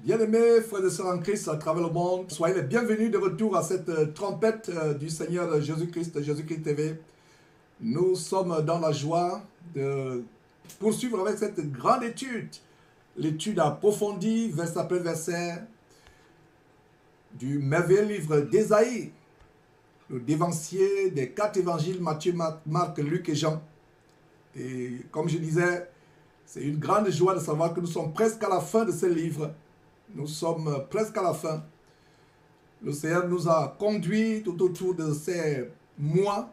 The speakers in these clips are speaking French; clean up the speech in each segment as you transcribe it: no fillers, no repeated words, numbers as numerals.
Bien-aimés frères et sœurs en Christ à travers le monde, soyez les bienvenus de retour à cette trompette du Seigneur Jésus-Christ, Jésus-Christ TV. Nous sommes dans la joie de poursuivre avec cette grande étude, l'étude approfondie, verset après verset, du merveilleux livre d'Ésaïe, le dévancier des 4 évangiles, Matthieu, Marc, Luc et Jean. Et comme je disais, c'est une grande joie de savoir que nous sommes presque à la fin de ce livre. Nous sommes presque à la fin. Le Seigneur nous a conduits tout autour de ces mois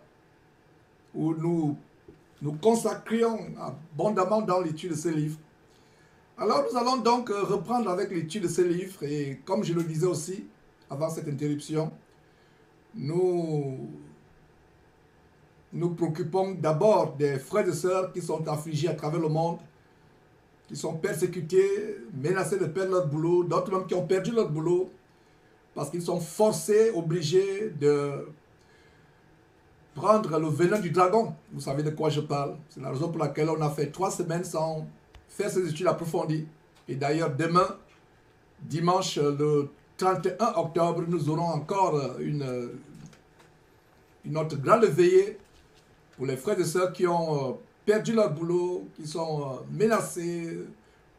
où nous nous consacrions abondamment dans l'étude de ce livre. Alors nous allons donc reprendre avec l'étude de ce livre et comme je le disais aussi avant cette interruption, nous nous préoccupons d'abord des frères et sœurs qui sont affligés à travers le monde, qui sont persécutés, menacés de perdre leur boulot, d'autres même qui ont perdu leur boulot parce qu'ils sont forcés, obligés de prendre le venin du dragon. Vous savez de quoi je parle. C'est la raison pour laquelle on a fait 3 semaines sans faire ces études approfondies. Et d'ailleurs, demain, dimanche le 31 octobre, nous aurons encore une autre grande veillée pour les frères et sœurs qui ont perdu leur boulot, qui sont menacés,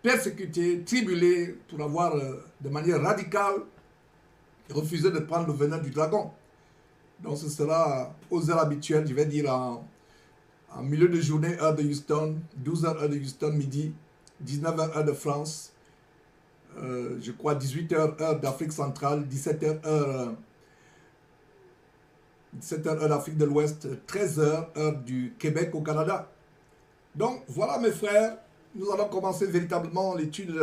persécutés, tribulés pour avoir de manière radicale refusé de prendre le venin du dragon. Donc ce sera aux heures habituelles, je vais dire en milieu de journée, heure de Houston, 12h heure de Houston, midi, 19h heure de France, je crois 18h heure d'Afrique centrale, 17h heure d'Afrique de l'Ouest, 13h heure du Québec au Canada. Donc voilà mes frères, nous allons commencer véritablement l'étude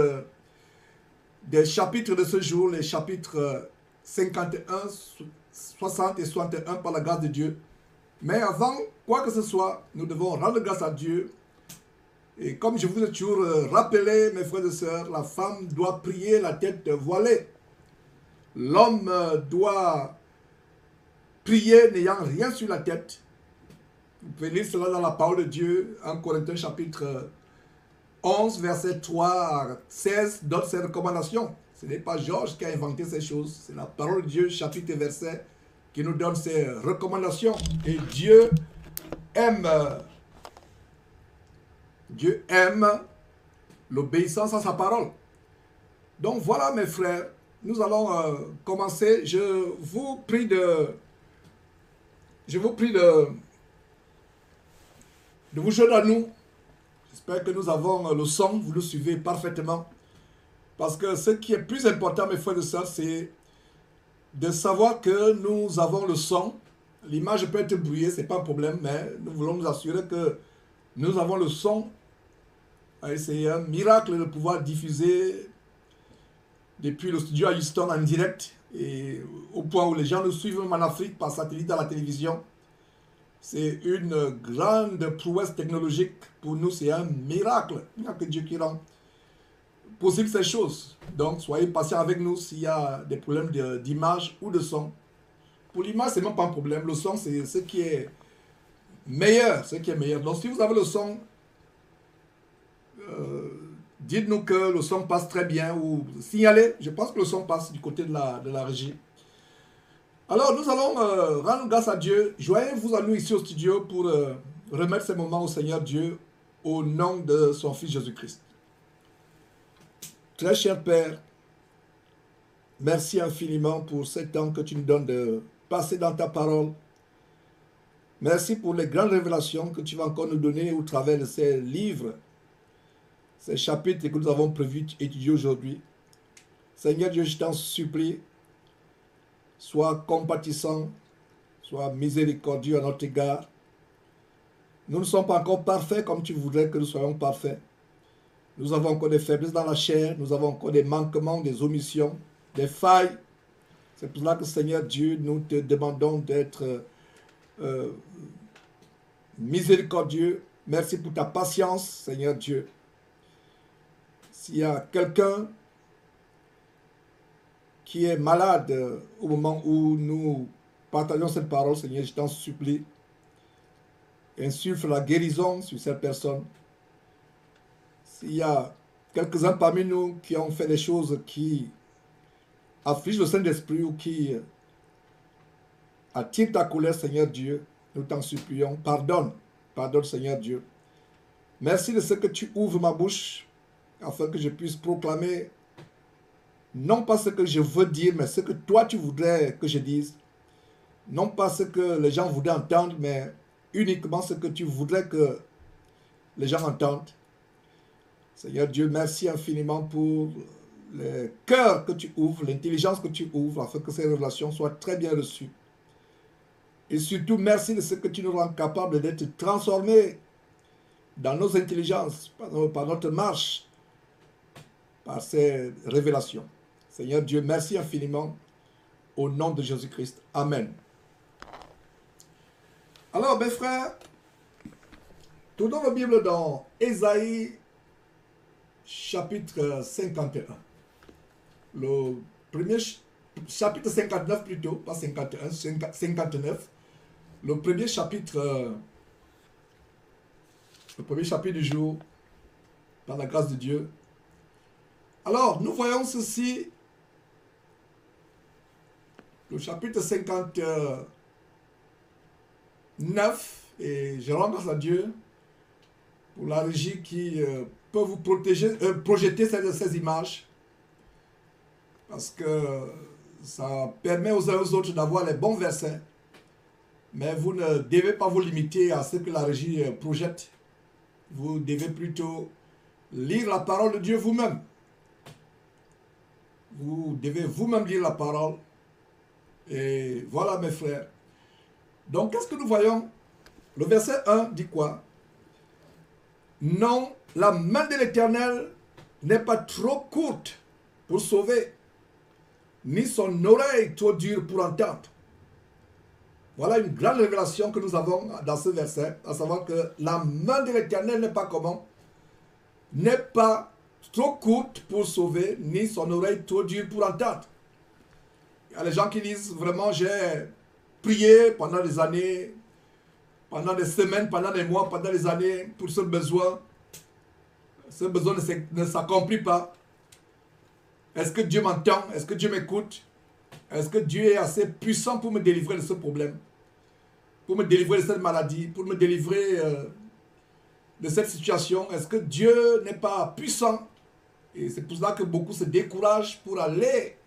des chapitres de ce jour, les chapitres 51, 60 et 61 par la grâce de Dieu. Mais avant quoi que ce soit, nous devons rendre grâce à Dieu. Et comme je vous ai toujours rappelé, mes frères et sœurs, la femme doit prier la tête voilée. L'homme doit prier n'ayant rien sur la tête. Vous pouvez lire cela dans la parole de Dieu, 1 Corinthiens chapitre 11, verset 3 à 16, donne ses recommandations. Ce n'est pas Georges qui a inventé ces choses, c'est la parole de Dieu, chapitre et verset, qui nous donne ses recommandations. Et Dieu aime l'obéissance à sa parole. Donc voilà mes frères, nous allons commencer. Je vous prie de vous joindre à nous. J'espère que nous avons le son, vous le suivez parfaitement. Parce que ce qui est plus important, mes frères et sœurs, c'est de savoir que nous avons le son. L'image peut être brouillée, ce n'est pas un problème, mais nous voulons nous assurer que nous avons le son. Et c'est un miracle de pouvoir diffuser depuis le studio à Houston en direct, et au point où les gens nous suivent même en Afrique par satellite à la télévision. C'est une grande prouesse technologique. Pour nous, c'est un miracle. Il n'y a que Dieu qui rend possible ces choses. Donc, soyez patients avec nous s'il y a des problèmes d'image ou de son. Pour l'image, ce n'est même pas un problème. Le son, c'est ce qui est meilleur. Donc, si vous avez le son, dites-nous que le son passe très bien ou signalez. Je pense que le son passe du côté de la régie. Alors, nous allons rendre grâce à Dieu. Joignez-vous à nous ici au studio pour remettre ces moments au Seigneur Dieu au nom de son Fils Jésus-Christ. Très cher Père, merci infiniment pour ce temps que tu nous donnes de passer dans ta parole. Merci pour les grandes révélations que tu vas encore nous donner au travers de ces livres, ces chapitres que nous avons prévu étudier aujourd'hui. Seigneur Dieu, je t'en supplie, sois compatissant, sois miséricordieux à notre égard. Nous ne sommes pas encore parfaits comme tu voudrais que nous soyons parfaits. Nous avons encore des faiblesses dans la chair, nous avons encore des manquements, des omissions, des failles. C'est pour cela que Seigneur Dieu, nous te demandons d'être miséricordieux. Merci pour ta patience, Seigneur Dieu. S'il y a quelqu'un qui est malade au moment où nous partageons cette parole, Seigneur, je t'en supplie, insuffle la guérison sur cette personne. S'il y a quelques-uns parmi nous qui ont fait des choses qui affligent le Saint-Esprit ou qui attirent ta colère, Seigneur Dieu, nous t'en supplions. Pardonne, pardonne, Seigneur Dieu. Merci de ce que tu ouvres ma bouche afin que je puisse proclamer non pas ce que je veux dire, mais ce que toi tu voudrais que je dise. Non pas ce que les gens voudraient entendre, mais uniquement ce que tu voudrais que les gens entendent. Seigneur Dieu, merci infiniment pour le cœur que tu ouvres, l'intelligence que tu ouvres, afin que ces révélations soient très bien reçues. Et surtout, merci de ce que tu nous rends capables d'être transformés dans nos intelligences, par notre marche, par ces révélations. Seigneur Dieu, merci infiniment, au nom de Jésus-Christ. Amen. Alors, mes frères, tournons la Bible dans Ésaïe, chapitre 51. Le premier chapitre 59 plutôt, pas 51, 59. Le premier chapitre du jour, par la grâce de Dieu. Alors, nous voyons ceci, le chapitre 59, et je rends grâce à Dieu pour la régie qui peut vous projeter ces images, parce que ça permet aux uns et aux autres d'avoir les bons versets, mais vous ne devez pas vous limiter à ce que la régie projette. Vous devez plutôt lire la parole de Dieu vous-même. Vous devez vous-même lire la parole. Et voilà, mes frères. Donc, qu'est-ce que nous voyons? Le verset 1 dit quoi? Non, la main de l'Éternel n'est pas trop courte pour sauver, ni son oreille trop dure pour entendre. Voilà une grande révélation que nous avons dans ce verset, à savoir que la main de l'Éternel n'est pas comment? N'est pas trop courte pour sauver, ni son oreille trop dure pour entendre. Il y a des gens qui disent vraiment, j'ai prié pendant des années, pendant des semaines, pendant des mois, pendant des années pour ce besoin. Ce besoin ne s'accomplit pas. Est-ce que Dieu m'entend? Est-ce que Dieu m'écoute? Est-ce que Dieu est assez puissant pour me délivrer de ce problème? Pour me délivrer de cette maladie? Pour me délivrer de cette situation? Est-ce que Dieu n'est pas puissant? Et c'est pour cela que beaucoup se découragent pour aller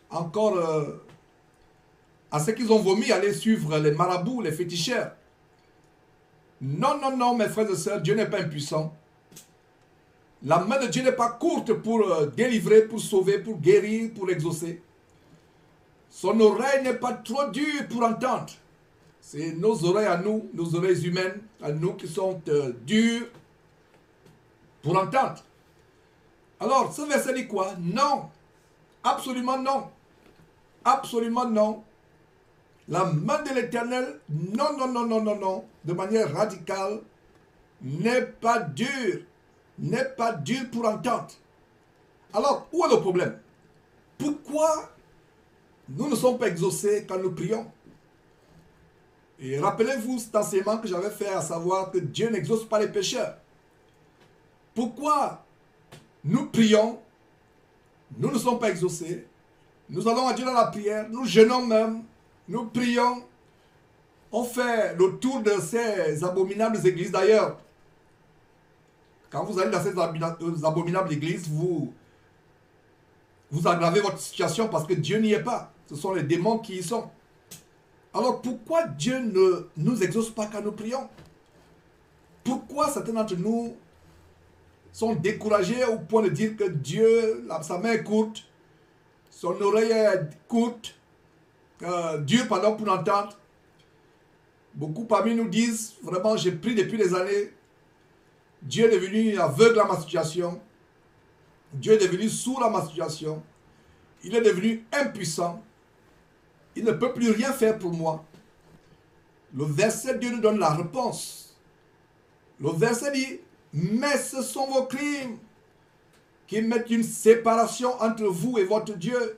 encore à ce qu'ils ont vomi, aller suivre les marabouts, les féticheurs. Non, non, non, mes frères et sœurs, Dieu n'est pas impuissant. La main de Dieu n'est pas courte pour délivrer, pour sauver, pour guérir, pour exaucer. Son oreille n'est pas trop dure pour entendre. C'est nos oreilles à nous, nos oreilles humaines à nous qui sont dures pour entendre. Alors, ce verset dit quoi? Non. Absolument non. Absolument non. La main de l'Éternel, non, non, non, non, non, non, de manière radicale, n'est pas dure. N'est pas dure pour entendre. Alors, où est le problème? Pourquoi nous ne sommes pas exaucés quand nous prions? Et rappelez-vous cet enseignement que j'avais fait, à savoir que Dieu n'exauce pas les pécheurs. Pourquoi nous prions, nous ne sommes pas exaucés, nous allons à Dieu dans la prière, nous jeûnons même, nous prions, on fait le tour de ces abominables églises. D'ailleurs, quand vous allez dans ces abominables églises, vous aggravez votre situation parce que Dieu n'y est pas. Ce sont les démons qui y sont. Alors pourquoi Dieu ne nous exauce pas quand nous prions? Pourquoi certains d'entre nous sont découragés au point de dire que Dieu, sa main est courte, son oreille est courte, Dieu, pardon, pour entendre? Beaucoup parmi nous disent, vraiment, j'ai prié depuis des années, Dieu est devenu aveugle à ma situation, Dieu est devenu sourd à ma situation, il est devenu impuissant, il ne peut plus rien faire pour moi. Le verset, Dieu nous donne la réponse. Le verset dit, mais ce sont vos crimes qui mettent une séparation entre vous et votre Dieu.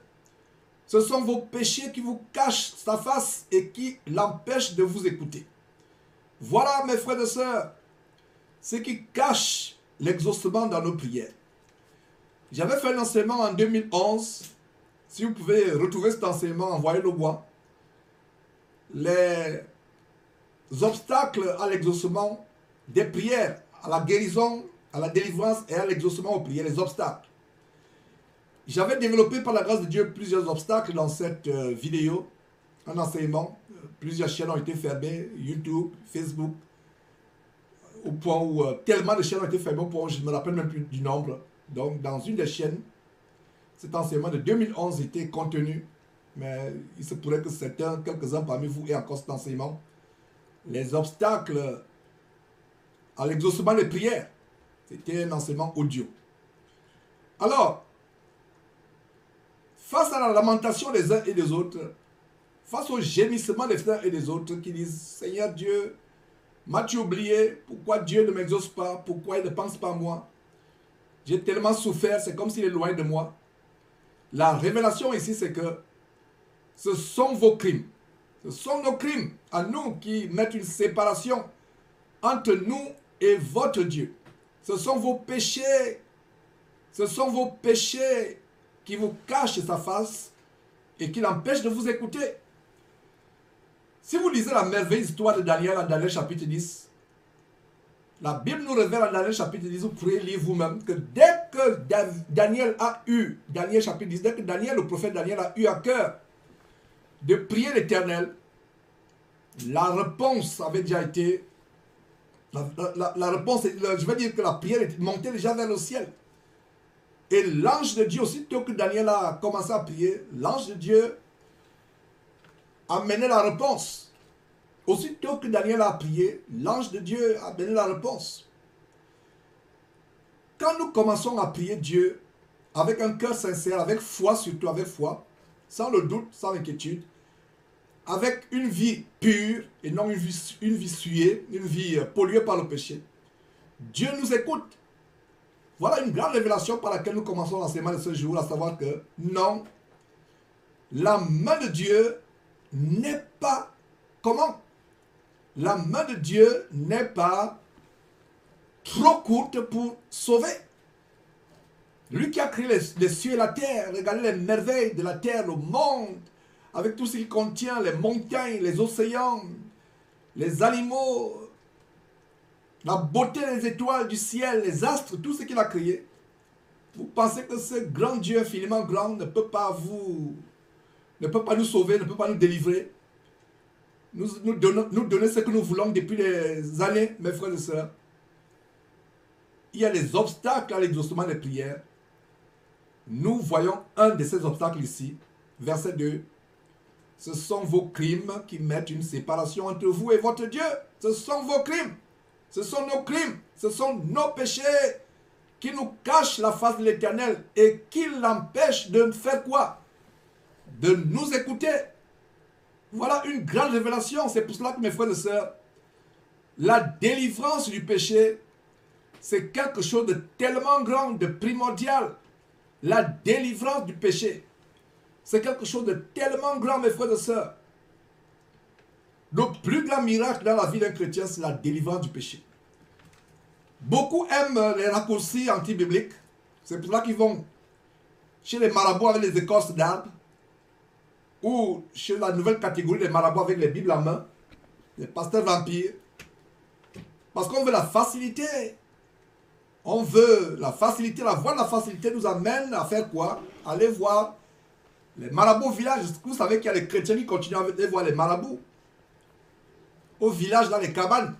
Ce sont vos péchés qui vous cachent sa face et qui l'empêchent de vous écouter. Voilà, mes frères et sœurs, ce qui cache l'exaucement dans nos prières. J'avais fait un enseignement en 2011. Si vous pouvez retrouver cet enseignement, envoyez-le moi. Les obstacles à l'exaucement des prières, à la guérison, à la délivrance et à l'exaucement aux prières, les obstacles. J'avais développé par la grâce de Dieu plusieurs obstacles dans cette vidéo, un enseignement. Plusieurs chaînes ont été fermées, YouTube, Facebook, au point où tellement de chaînes ont été fermées, au point où je ne me rappelle même plus du nombre. Donc, dans une des chaînes, cet enseignement de 2011 était contenu, mais il se pourrait que certains, quelques-uns parmi vous aient encore cet enseignement. Les obstacles à l'exaucement des prières, c'était un enseignement audio. Alors, face à la lamentation des uns et des autres, face au gémissement des uns et des autres qui disent « Seigneur Dieu, m'as-tu oublié? Pourquoi Dieu ne m'exauce pas? Pourquoi il ne pense pas à moi? J'ai tellement souffert, c'est comme s'il est loin de moi. » La révélation ici, c'est que ce sont vos crimes. Ce sont nos crimes à nous qui mettent une séparation entre nous et votre Dieu. Ce sont vos péchés. Ce sont vos péchés qui vous cachent sa face et qui l'empêchent de vous écouter. Si vous lisez la merveilleuse histoire de Daniel en Daniel chapitre 10, la Bible nous révèle en Daniel chapitre 10, vous pourrez lire vous-même, que dès que Daniel a eu, Daniel chapitre 10, dès que Daniel, le prophète Daniel a eu à cœur de prier l'Éternel, la réponse avait déjà été, la réponse, je veux dire que la prière est montée déjà vers le ciel. Et l'ange de Dieu, aussitôt que Daniel a commencé à prier, l'ange de Dieu a mené la réponse. Aussitôt que Daniel a prié, l'ange de Dieu a donné la réponse. Quand nous commençons à prier Dieu avec un cœur sincère, avec foi, surtout avec foi, sans le doute, sans l'inquiétude, avec une vie pure et non une vie souillée, une vie polluée par le péché, Dieu nous écoute. Voilà une grande révélation par laquelle nous commençons l'enseignement de ce jour, à savoir que non, la main de Dieu n'est pas comment? La main de Dieu n'est pas trop courte pour sauver. Lui qui a créé les cieux et la terre, regardez les merveilles de la terre, le monde, avec tout ce qu'il contient, les montagnes, les océans, les animaux, la beauté des étoiles du ciel, les astres, tout ce qu'il a créé. Vous pensez que ce grand Dieu infiniment grand ne peut pas nous sauver, ne peut pas nous délivrer, nous donner ce que nous voulons depuis des années, mes frères et sœurs. Il y a des obstacles à l'exaucement des prières. Nous voyons un de ces obstacles ici, verset 2. Ce sont vos crimes qui mettent une séparation entre vous et votre Dieu. Ce sont vos crimes. Ce sont nos crimes. Ce sont nos péchés qui nous cachent la face de l'Éternel et qui l'empêchent de faire quoi? De nous écouter. Voilà une grande révélation. C'est pour cela que mes frères et sœurs, la délivrance du péché, c'est quelque chose de tellement grand, de primordial. La délivrance du péché, c'est quelque chose de tellement grand, mes frères et sœurs. Le plus grand miracle dans la vie d'un chrétien, c'est la délivrance du péché. Beaucoup aiment les raccourcis anti-bibliques. C'est pour cela qu'ils vont chez les marabouts avec les écorces d'arbres, ou chez la nouvelle catégorie des marabouts avec les Bibles en main, les pasteurs vampires. Parce qu'on veut la facilité. On veut la facilité. La voie de la facilité nous amène à faire quoi? Aller voir les marabouts au village. Vous savez qu'il y a les chrétiens qui continuent à aller voir les marabouts au village, dans les cabanes.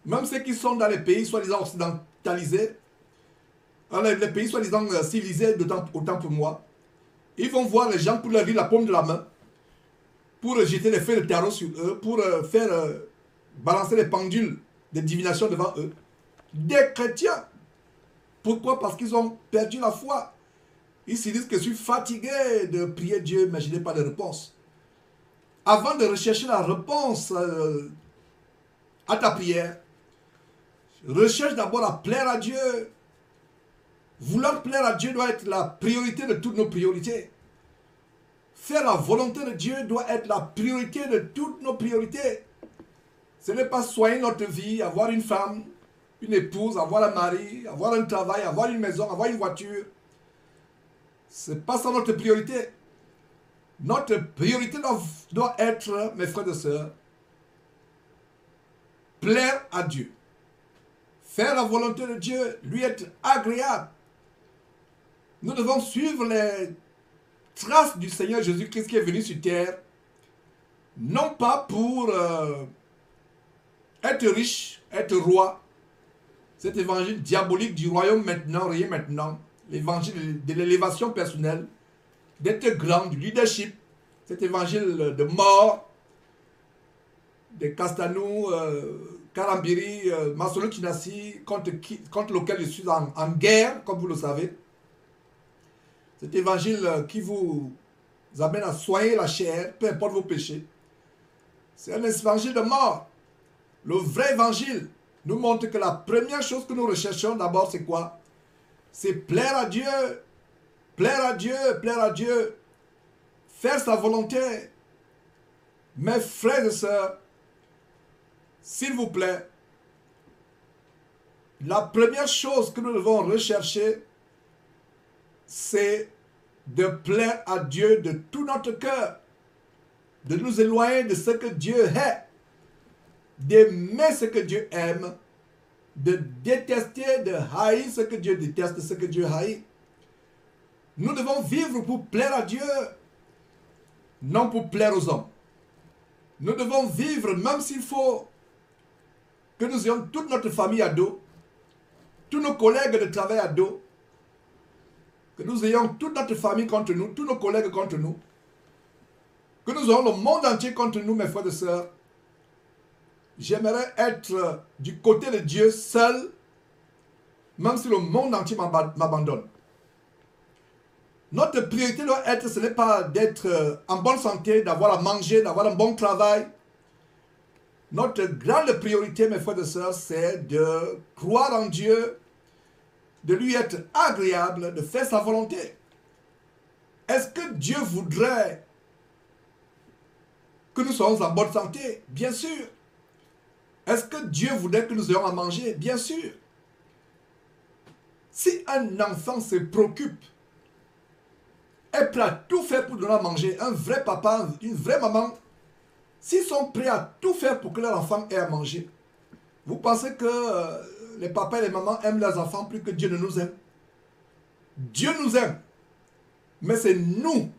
Même ceux qui sont dans les pays soi-disant occidentalisés, les pays soi-disant civilisés, autant pour moi, ils vont voir les gens pour leur dire la paume de la main, pour jeter les feuilles de tarot sur eux, pour faire balancer les pendules de divination devant eux. Des chrétiens. Pourquoi? Parce qu'ils ont perdu la foi. Ils se disent que je suis fatigué de prier Dieu, mais je n'ai pas de réponse. Avant de rechercher la réponse à ta prière, recherche d'abord à plaire à Dieu. Vouloir plaire à Dieu doit être la priorité de toutes nos priorités. Faire la volonté de Dieu doit être la priorité de toutes nos priorités. Ce n'est pas soigner notre vie, avoir une femme, une épouse, avoir un mari, avoir un travail, avoir une maison, avoir une voiture. Ce n'est pas ça notre priorité. Notre priorité doit être, mes frères et sœurs, plaire à Dieu. Faire la volonté de Dieu, lui être agréable. Nous devons suivre les traces du Seigneur Jésus-Christ qui est venu sur terre, non pas pour être riche, être roi. Cet évangile diabolique du royaume maintenant, rien maintenant. L'évangile de l'élévation personnelle, d'être grand, du leadership. Cet évangile de mort, de Castanou, Karambiri, Masolo Kinassi, contre lequel je suis en guerre, comme vous le savez. Cet évangile qui vous amène à soigner la chair, peu importe vos péchés. C'est un évangile de mort. Le vrai évangile nous montre que la première chose que nous recherchons d'abord, c'est quoi? C'est plaire à Dieu, plaire à Dieu, plaire à Dieu, faire sa volonté. Mes frères et sœurs, s'il vous plaît, la première chose que nous devons rechercher, c'est de plaire à Dieu de tout notre cœur, de nous éloigner de ce que Dieu est, d'aimer ce que Dieu aime, de détester, de haïr ce que Dieu déteste, ce que Dieu haït. Nous devons vivre pour plaire à Dieu, non pour plaire aux hommes. Nous devons vivre, même s'il faut que nous ayons toute notre famille à dos, tous nos collègues de travail à dos, que nous ayons toute notre famille contre nous, tous nos collègues contre nous, que nous ayons le monde entier contre nous, mes frères et sœurs. J'aimerais être du côté de Dieu seul, même si le monde entier m'abandonne. Notre priorité doit être, ce n'est pas d'être en bonne santé, d'avoir à manger, d'avoir un bon travail. Notre grande priorité, mes frères et sœurs, c'est de croire en Dieu, de lui être agréable, de faire sa volonté. Est-ce que Dieu voudrait que nous soyons en bonne santé? Bien sûr. Est-ce que Dieu voudrait que nous ayons à manger? Bien sûr. Si un enfant se préoccupe, est prêt à tout faire pour donner à manger, un vrai papa, une vraie maman, s'ils sont prêts à tout faire pour que leur enfant ait à manger, vous pensez que les papas et les mamans aiment leurs enfants plus que Dieu ne nous aime? Dieu nous aime, mais c'est nous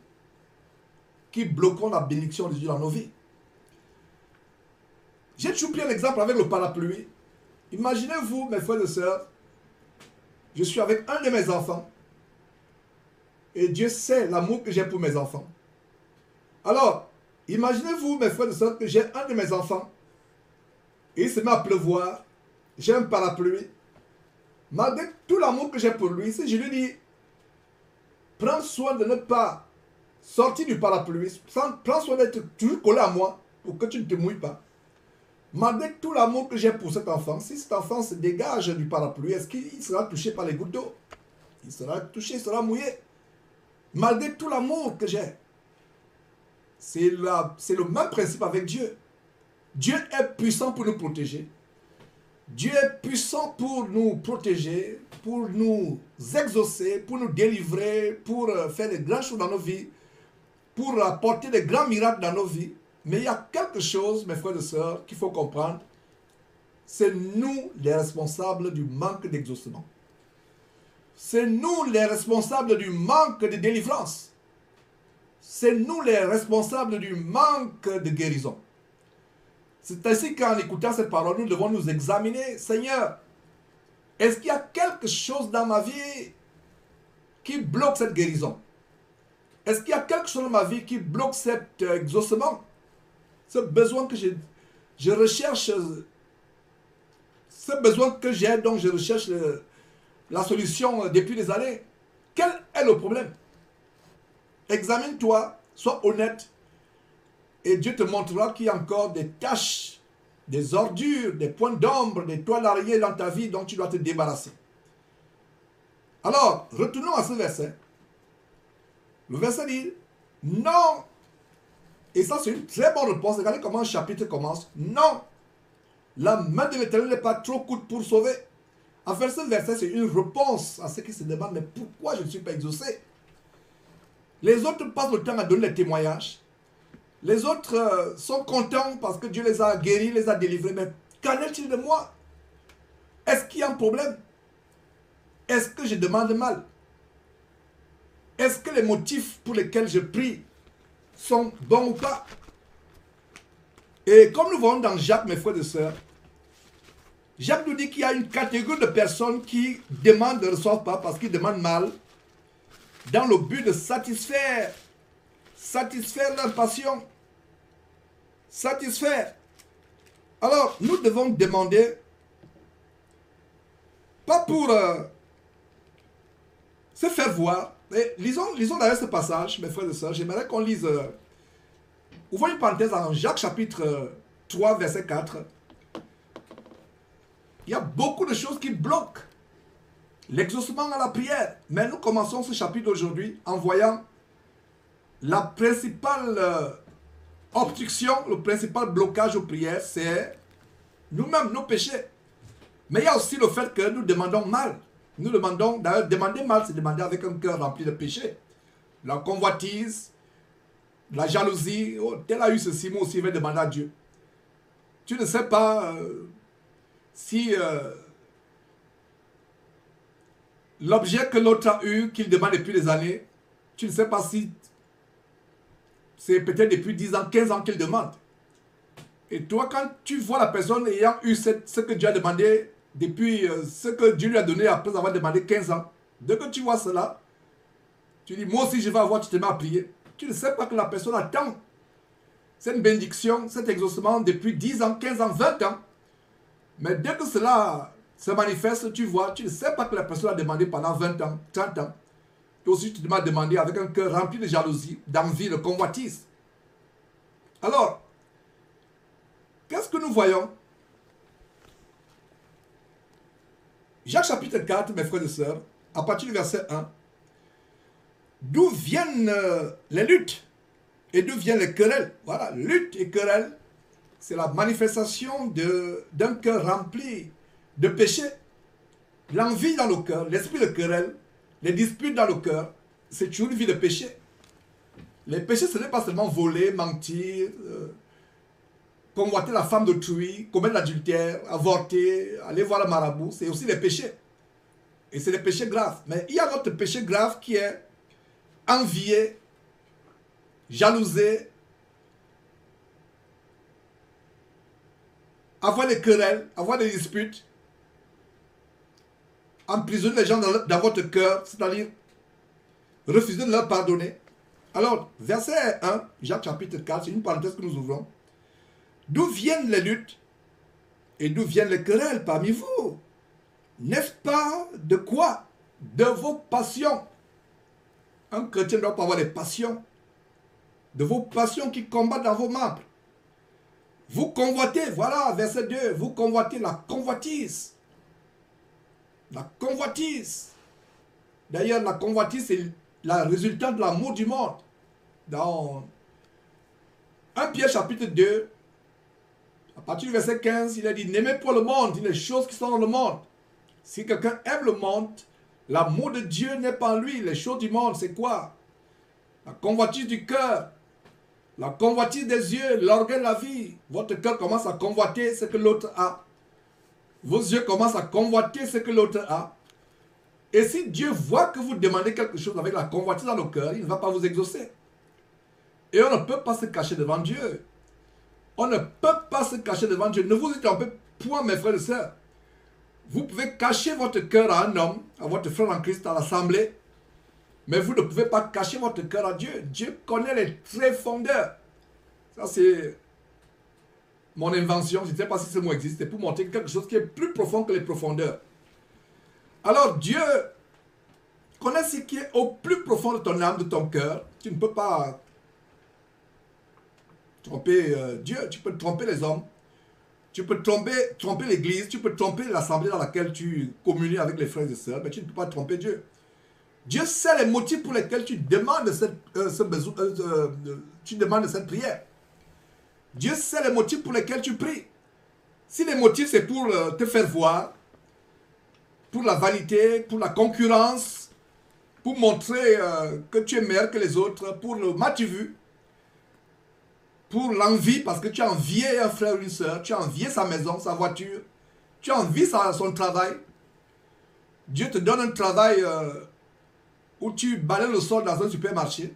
qui bloquons la bénédiction de Dieu dans nos vies. J'ai toujours pris un exemple avec le parapluie. Imaginez-vous, mes frères et sœurs, je suis avec un de mes enfants, et Dieu sait l'amour que j'ai pour mes enfants. Alors, imaginez-vous, mes frères et sœurs, que j'ai un de mes enfants, et il se met à pleuvoir, j'ai un parapluie. Malgré tout l'amour que j'ai pour lui, si je lui dis, prends soin de ne pas sortir du parapluie, prends soin d'être toujours collé à moi, pour que tu ne te mouilles pas. Malgré tout l'amour que j'ai pour cet enfant, si cet enfant se dégage du parapluie, est-ce qu'il sera touché par les gouttes d'eau? Il sera touché, il sera mouillé. Malgré tout l'amour que j'ai. C'est le même principe avec Dieu. Dieu est puissant pour nous protéger. Dieu est puissant pour nous protéger, pour nous exaucer, pour nous délivrer, pour faire des grandes choses dans nos vies, pour apporter des grands miracles dans nos vies. Mais il y a quelque chose, mes frères et sœurs, qu'il faut comprendre. C'est nous les responsables du manque d'exaucement. C'est nous les responsables du manque de délivrance. C'est nous les responsables du manque de guérison. C'est ainsi qu'en écoutant cette parole, nous devons nous examiner. Seigneur, est-ce qu'il y a quelque chose dans ma vie qui bloque cette guérison? Est-ce qu'il y a quelque chose dans ma vie qui bloque cet exaucement? Ce besoin que je recherche, ce besoin que j'ai, donc je recherche la solution depuis des années. Quel est le problème? Examine-toi, sois honnête, et Dieu te montrera qu'il y a encore des taches, des ordures, des points d'ombre, des toiles d'araignée dans ta vie dont tu dois te débarrasser. Alors, retournons à ce verset. Le verset dit, non. Et ça, c'est une très bonne réponse. Regardez comment le chapitre commence. Non, la main de l'Éternel n'est pas trop courte pour sauver. En fait, ce verset, c'est une réponse à ceux qui se demandent, mais pourquoi je ne suis pas exaucé? Les autres passent le temps à donner les témoignages. Les autres sont contents parce que Dieu les a guéris, les a délivrés. Mais qu'en est-il de moi? Est-ce qu'il y a un problème? Est-ce que je demande mal? Est-ce que les motifs pour lesquels je prie sont bons ou pas? Et comme nous voyons dans Jacques, mes frères et sœurs, Jacques nous dit qu'il y a une catégorie de personnes qui demandent, ne reçoivent pas parce qu'ils demandent mal, dans le but de satisfaire leur passion. Satisfaire. Alors, nous devons demander, pas pour se faire voir. Et lisons d'ailleurs ce passage, mes frères et sœurs. J'aimerais qu'on lise, ouvrons une parenthèse en Jacques chapitre 3, verset 4. Il y a beaucoup de choses qui bloquent l'exaucement à la prière. Mais nous commençons ce chapitre aujourd'hui en voyant la principale obstruction, le principal blocage aux prières, c'est nous-mêmes, nos péchés. Mais il y a aussi le fait que nous demandons mal. Nous demandons, d'ailleurs, demander mal, c'est demander avec un cœur rempli de péché. La convoitise, la jalousie, oh, tel a eu ceci, moi aussi je vais demander à Dieu. Tu ne sais pas si l'objet que l'autre a eu, qu'il demande depuis des années, tu ne sais pas si c'est peut-être depuis 10 ans, 15 ans qu'il demande. Et toi, quand tu vois la personne ayant eu ce que Dieu a demandé depuis ce que Dieu lui a donné après avoir demandé 15 ans, dès que tu vois cela, tu dis, moi aussi je vais avoir, tu te mets à prier. Tu ne sais pas que la personne attend cette bénédiction, cet exaucement depuis 10 ans, 15 ans, 20 ans. Mais dès que cela se manifeste, tu vois, tu ne sais pas que la personne a demandé pendant 20 ans, 30 ans. Toi aussi, tu te m'as demandé avec un cœur rempli de jalousie, d'envie, de convoitise. Alors, qu'est-ce que nous voyons? Jacques chapitre 4, mes frères et sœurs, à partir du verset 1. D'où viennent les luttes et d'où viennent les querelles? Voilà, lutte et querelle, c'est la manifestation d'un cœur rempli de péché. L'envie dans le cœur, l'esprit de querelle, les disputes dans le cœur, c'est toujours une vie de péché. Les péchés, ce n'est pas seulement voler, mentir, convoiter la femme d'autrui, commettre l'adultère, avorter, aller voir le marabout, c'est aussi des péchés. Et c'est des péchés graves. Mais il y a notre péché grave qui est envier, jalouser, avoir des querelles, avoir des disputes, emprisonner les gens dans votre cœur, c'est-à-dire refuser de leur pardonner. Alors, verset 1, Jacques chapitre 4, c'est une parenthèse que nous ouvrons. D'où viennent les luttes et d'où viennent les querelles parmi vous? N'est-ce pas de quoi? De vos passions. Un chrétien ne doit pas avoir des passions. De vos passions qui combattent dans vos membres. Vous convoitez, voilà, verset 2, vous convoitez la convoitise. La convoitise. D'ailleurs, la convoitise, c'est la résultante de l'amour du monde. Dans 1 Pierre chapitre 2, à partir du verset 15, il a dit, n'aimez pas le monde, les choses qui sont dans le monde. Si quelqu'un aime le monde, l'amour de Dieu n'est pas en lui. Les choses du monde, c'est quoi? La convoitise du cœur, la convoitise des yeux, l'orgueil de la vie. Votre cœur commence à convoiter ce que l'autre a. Vos yeux commencent à convoiter ce que l'autre a. Et si Dieu voit que vous demandez quelque chose avec la convoitise dans le cœur, il ne va pas vous exaucer. Et on ne peut pas se cacher devant Dieu. On ne peut pas se cacher devant Dieu. Ne vous y trompez point, mes frères et sœurs. Vous pouvez cacher votre cœur à un homme, à votre frère en Christ, à l'assemblée, mais vous ne pouvez pas cacher votre cœur à Dieu. Dieu connaît les tréfondeurs. Ça, c'est mon invention. Je ne sais pas si ce mot existe. C'est pour montrer quelque chose qui est plus profond que les profondeurs. Alors, Dieu connaît ce qui est au plus profond de ton âme, de ton cœur. Tu ne peux pas tromper Dieu. Tu peux tromper les hommes. Tu peux tromper l'église, tu peux tromper l'assemblée dans laquelle tu communies avec les frères et sœurs, mais tu ne peux pas tromper Dieu. Dieu sait les motifs pour lesquels tu demandes cette prière. Dieu sait les motifs pour lesquels tu pries. Si les motifs c'est pour te faire voir, pour la vanité, pour la concurrence, pour montrer que tu es meilleur que les autres, pour le m'as-tu vu, pour l'envie, parce que tu as envié un frère ou une soeur, tu as envié sa maison, sa voiture, tu as envie son travail. Dieu te donne un travail où tu balayes le sol dans un supermarché.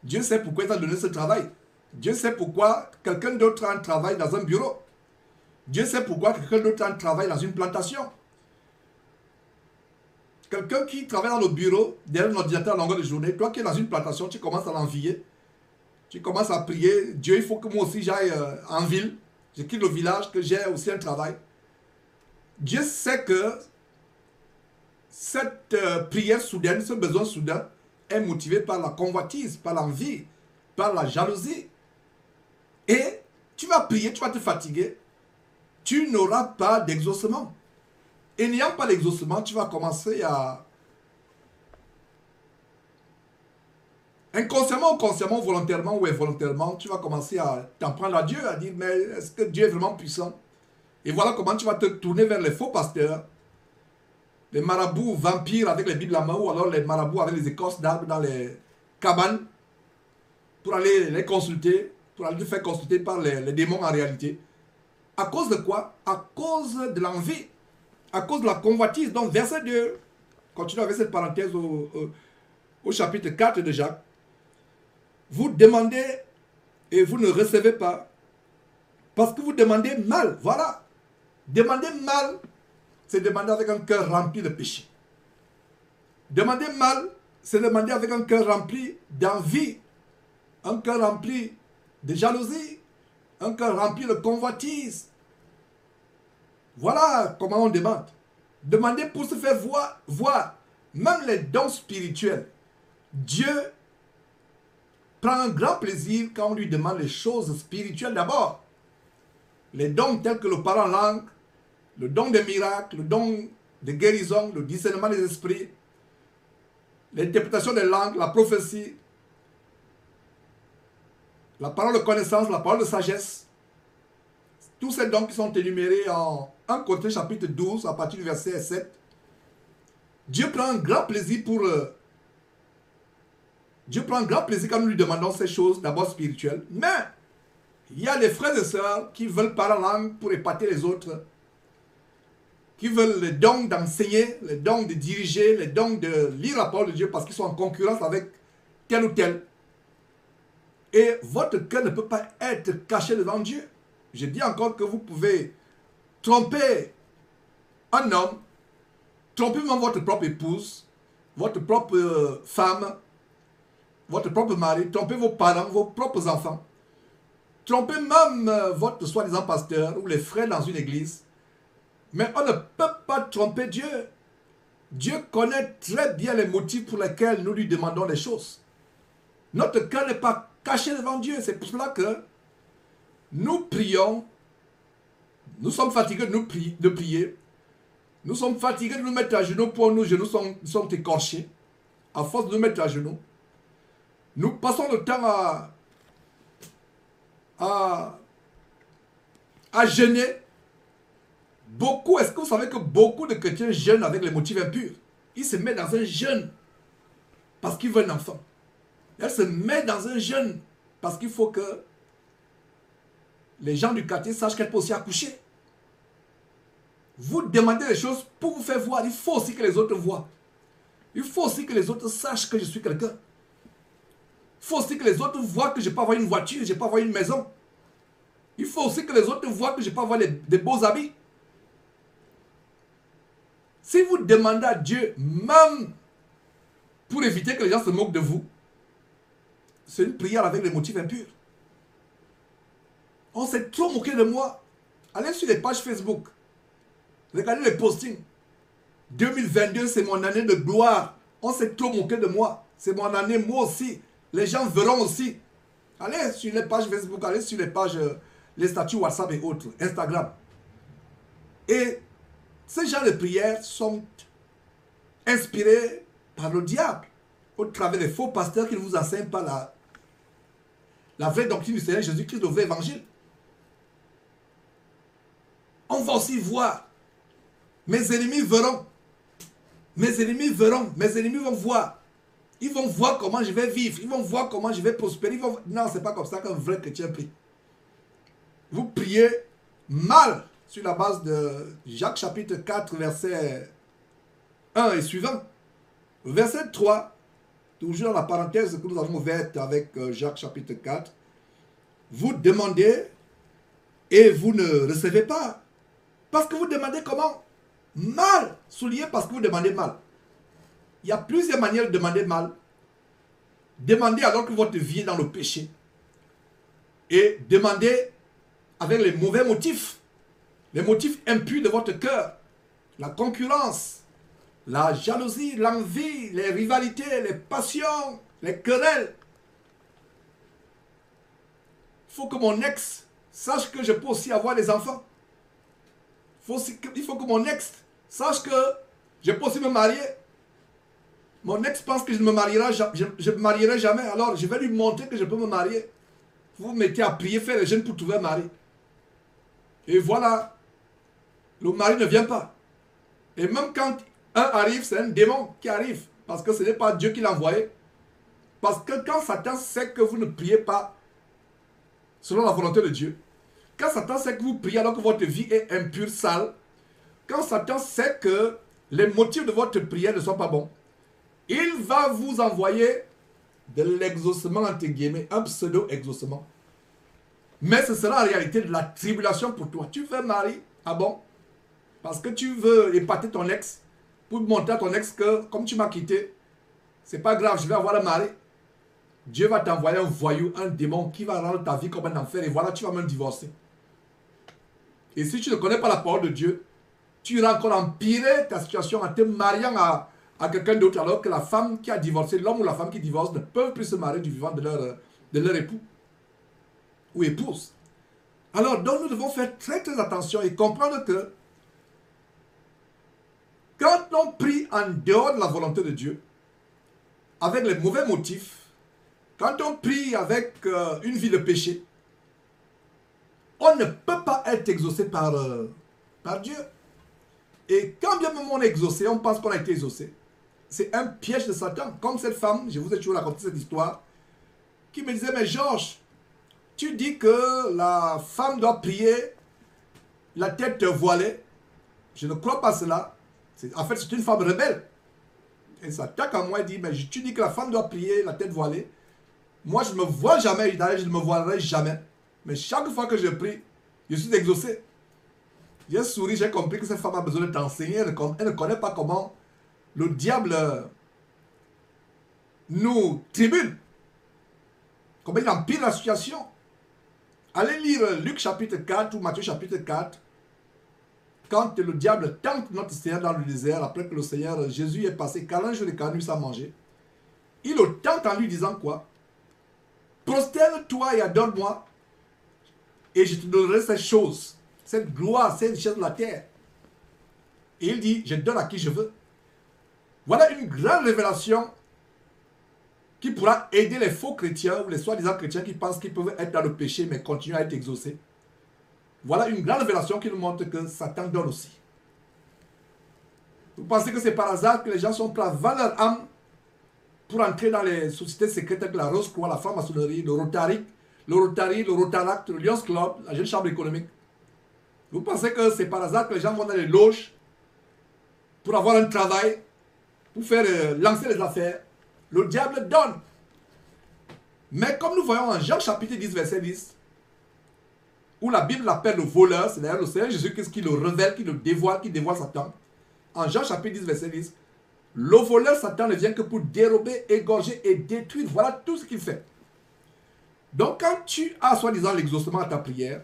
Dieu sait pourquoi il t'a donné ce travail. Dieu sait pourquoi quelqu'un d'autre a un travail dans un bureau. Dieu sait pourquoi quelqu'un d'autre a un travail dans une plantation. Quelqu'un qui travaille dans le bureau, derrière un ordinateur à longueur de journée, toi qui es dans une plantation, tu commences à l'envier. Tu commences à prier, Dieu, il faut que moi aussi j'aille en ville. Je quitte le village, que j'ai aussi un travail. Dieu sait que cette prière soudaine, ce besoin soudain, est motivé par la convoitise, par l'envie, par la jalousie. Et tu vas prier, tu vas te fatiguer. Tu n'auras pas d'exaucement. Et n'ayant pas d'exaucement, tu vas commencer à... inconsciemment ou consciemment, volontairement ou involontairement, tu vas commencer à t'en prendre à Dieu, à dire, mais est-ce que Dieu est vraiment puissant? Et voilà comment tu vas te tourner vers les faux pasteurs, les marabouts vampires avec les bibles à main, ou alors les marabouts avec les écorces d'arbres dans les cabanes, pour aller les consulter, pour aller te faire consulter par les démons en réalité. À cause de quoi? À cause de l'envie, à cause de la convoitise. Donc verset 2, continuons avec cette parenthèse au chapitre 4 de Jacques. Vous demandez et vous ne recevez pas parce que vous demandez mal. Voilà. Demander mal, c'est demander avec un cœur rempli de péché. Demander mal, c'est demander avec un cœur rempli d'envie, un cœur rempli de jalousie, un cœur rempli de convoitise. Voilà comment on demande. Demander pour se faire voir. Même les dons spirituels. Dieu prend un grand plaisir quand on lui demande les choses spirituelles d'abord. Les dons tels que le parler en langue, le don des miracles, le don de guérison, le discernement des esprits, l'interprétation des langues, la prophétie, la parole de connaissance, la parole de sagesse. Tous ces dons qui sont énumérés en 1 Corinthiens chapitre 12 à partir du verset 7. Dieu prend un grand plaisir quand nous lui demandons ces choses d'abord spirituelles. Mais il y a des frères et sœurs qui veulent parler en langue pour épater les autres, qui veulent les dons d'enseigner, les dons de diriger, les dons de lire la parole de Dieu parce qu'ils sont en concurrence avec tel ou tel. Et votre cœur ne peut pas être caché devant Dieu. Je dis encore que vous pouvez tromper un homme, tromper même votre propre épouse, votre propre femme, votre propre mari, tromper vos parents, vos propres enfants, tromper même votre soi-disant pasteur ou les frères dans une église. Mais on ne peut pas tromper Dieu. Dieu connaît très bien les motifs pour lesquels nous lui demandons les choses. Notre cœur n'est pas caché devant Dieu. C'est pour cela que nous prions. Nous sommes fatigués de prier. Nous sommes fatigués de nous mettre à genoux pour nos genoux sont écorchés. À force de nous mettre à genoux. Nous passons le temps à jeûner. Beaucoup, est-ce que vous savez que beaucoup de chrétiens jeûnent avec les motifs impurs? Ils se mettent dans un jeûne parce qu'ils veulent un enfant. Elle se met dans un jeûne parce qu'il faut que les gens du quartier sachent qu'elle peut aussi accoucher. Vous demandez des choses pour vous faire voir. Il faut aussi que les autres voient. Il faut aussi que les autres sachent que je suis quelqu'un. Il faut aussi que les autres voient que je peux avoir une voiture, je peux avoir une maison. Il faut aussi que les autres voient que je peux avoir des beaux habits. Si vous demandez à Dieu, même pour éviter que les gens se moquent de vous, c'est une prière avec les motifs impurs. On s'est trop moqué de moi. Allez sur les pages Facebook. Regardez les postings. 2022, c'est mon année de gloire. On s'est trop moqué de moi. C'est mon année, moi aussi. Les gens verront aussi. Allez sur les pages Facebook, allez sur les pages, les statuts WhatsApp et autres, Instagram. Et ces genres de prières sont inspirés par le diable, au travers des faux pasteurs qui ne vous enseignent pas la vraie doctrine du Seigneur Jésus-Christ, le vrai évangile. On va aussi voir. Mes ennemis verront. Mes ennemis verront, mes ennemis vont voir. Ils vont voir comment je vais vivre, ils vont voir comment je vais prospérer. Non, ce n'est pas comme ça qu'un vrai chrétien prie. Vous priez mal sur la base de Jacques chapitre 4, verset 1 et suivant. Verset 3, toujours dans la parenthèse que nous avons ouverte avec Jacques chapitre 4. Vous demandez et vous ne recevez pas. Parce que vous demandez comment? Mal. Soulignez parce que vous demandez mal. Il y a plusieurs manières de demander mal. Demandez alors que votre vie est dans le péché. Et demandez avec les mauvais motifs. Les motifs impurs de votre cœur. La concurrence, la jalousie, l'envie, les rivalités, les passions, les querelles. Il faut que mon ex sache que je peux aussi avoir des enfants. Il faut que mon ex sache que je peux aussi me marier. Mon ex pense que je ne me marierai jamais. Alors je vais lui montrer que je peux me marier. Vous vous mettez à prier, faire les jeûnes pour trouver un mari. Et voilà, le mari ne vient pas. Et même quand un arrive, c'est un démon qui arrive. Parce que ce n'est pas Dieu qui l'a envoyé. Parce que quand Satan sait que vous ne priez pas selon la volonté de Dieu, quand Satan sait que vous priez alors que votre vie est impure, sale, quand Satan sait que les motifs de votre prière ne sont pas bons, il va vous envoyer de l'exaucement, entre guillemets, un pseudo-exaucement. Mais ce sera en réalité de la tribulation pour toi. Tu veux marier, ah bon? Parce que tu veux épater ton ex, pour montrer à ton ex que, comme tu m'as quitté, c'est pas grave, je vais avoir le mari. Dieu va t'envoyer un voyou, un démon qui va rendre ta vie comme un enfer et voilà, tu vas même divorcer. Et si tu ne connais pas la parole de Dieu, tu iras encore empirer ta situation en te mariant à quelqu'un d'autre alors que la femme qui a divorcé, l'homme ou la femme qui divorce ne peuvent plus se marier du vivant de leur époux ou épouse. Alors, donc nous devons faire très très attention et comprendre que quand on prie en dehors de la volonté de Dieu, avec les mauvais motifs, quand on prie avec une vie de péché, on ne peut pas être exaucé par Dieu. Et quand bien même on est exaucé, on pense qu'on a été exaucé. C'est un piège de Satan. Comme cette femme, je vous ai toujours raconté cette histoire, qui me disait, mais Georges, tu dis que la femme doit prier la tête voilée. Je ne crois pas cela. En fait, c'est une femme rebelle. Elle s'attaque à moi et dit, mais tu dis que la femme doit prier la tête voilée. Moi, je ne me vois jamais, je ne me voilerai jamais. Mais chaque fois que je prie, je suis exaucé. J'ai souri, j'ai compris que cette femme a besoin de t'enseigner. Elle ne connaît pas comment le diable nous tribune. Comment il empire la situation. Allez lire Luc chapitre 4 ou Matthieu chapitre 4. Quand le diable tente notre Seigneur dans le désert, après que le Seigneur Jésus est passé 40 jours et 40 nuits sans manger, il le tente en lui disant quoi? Prosterne-toi et adore-moi, et je te donnerai cette chose, cette gloire, cette richesse de la terre. Et il dit, je donne à qui je veux. Voilà une grande révélation qui pourra aider les faux chrétiens ou les soi-disant chrétiens qui pensent qu'ils peuvent être dans le péché mais continuer à être exaucés. Voilà une grande révélation qui nous montre que Satan donne aussi. Vous pensez que c'est par hasard que les gens sont prêts à vendre leur âme pour entrer dans les sociétés secrètes avec la Rose-Croix, la franc-maçonnerie, le Rotary, le Rotaract, le Lions Club, la Jeune Chambre économique. Vous pensez que c'est par hasard que les gens vont dans les loges pour avoir un travail, pour faire lancer les affaires. Le diable donne. Mais comme nous voyons en Jean chapitre 10, verset 10, où la Bible l'appelle le voleur, c'est d'ailleurs le Seigneur Jésus-Christ qui le révèle, qui dévoile Satan. En Jean chapitre 10, verset 10, le voleur Satan ne vient que pour dérober, égorger et détruire. Voilà tout ce qu'il fait. Donc quand tu as soi-disant l'exaucement à ta prière,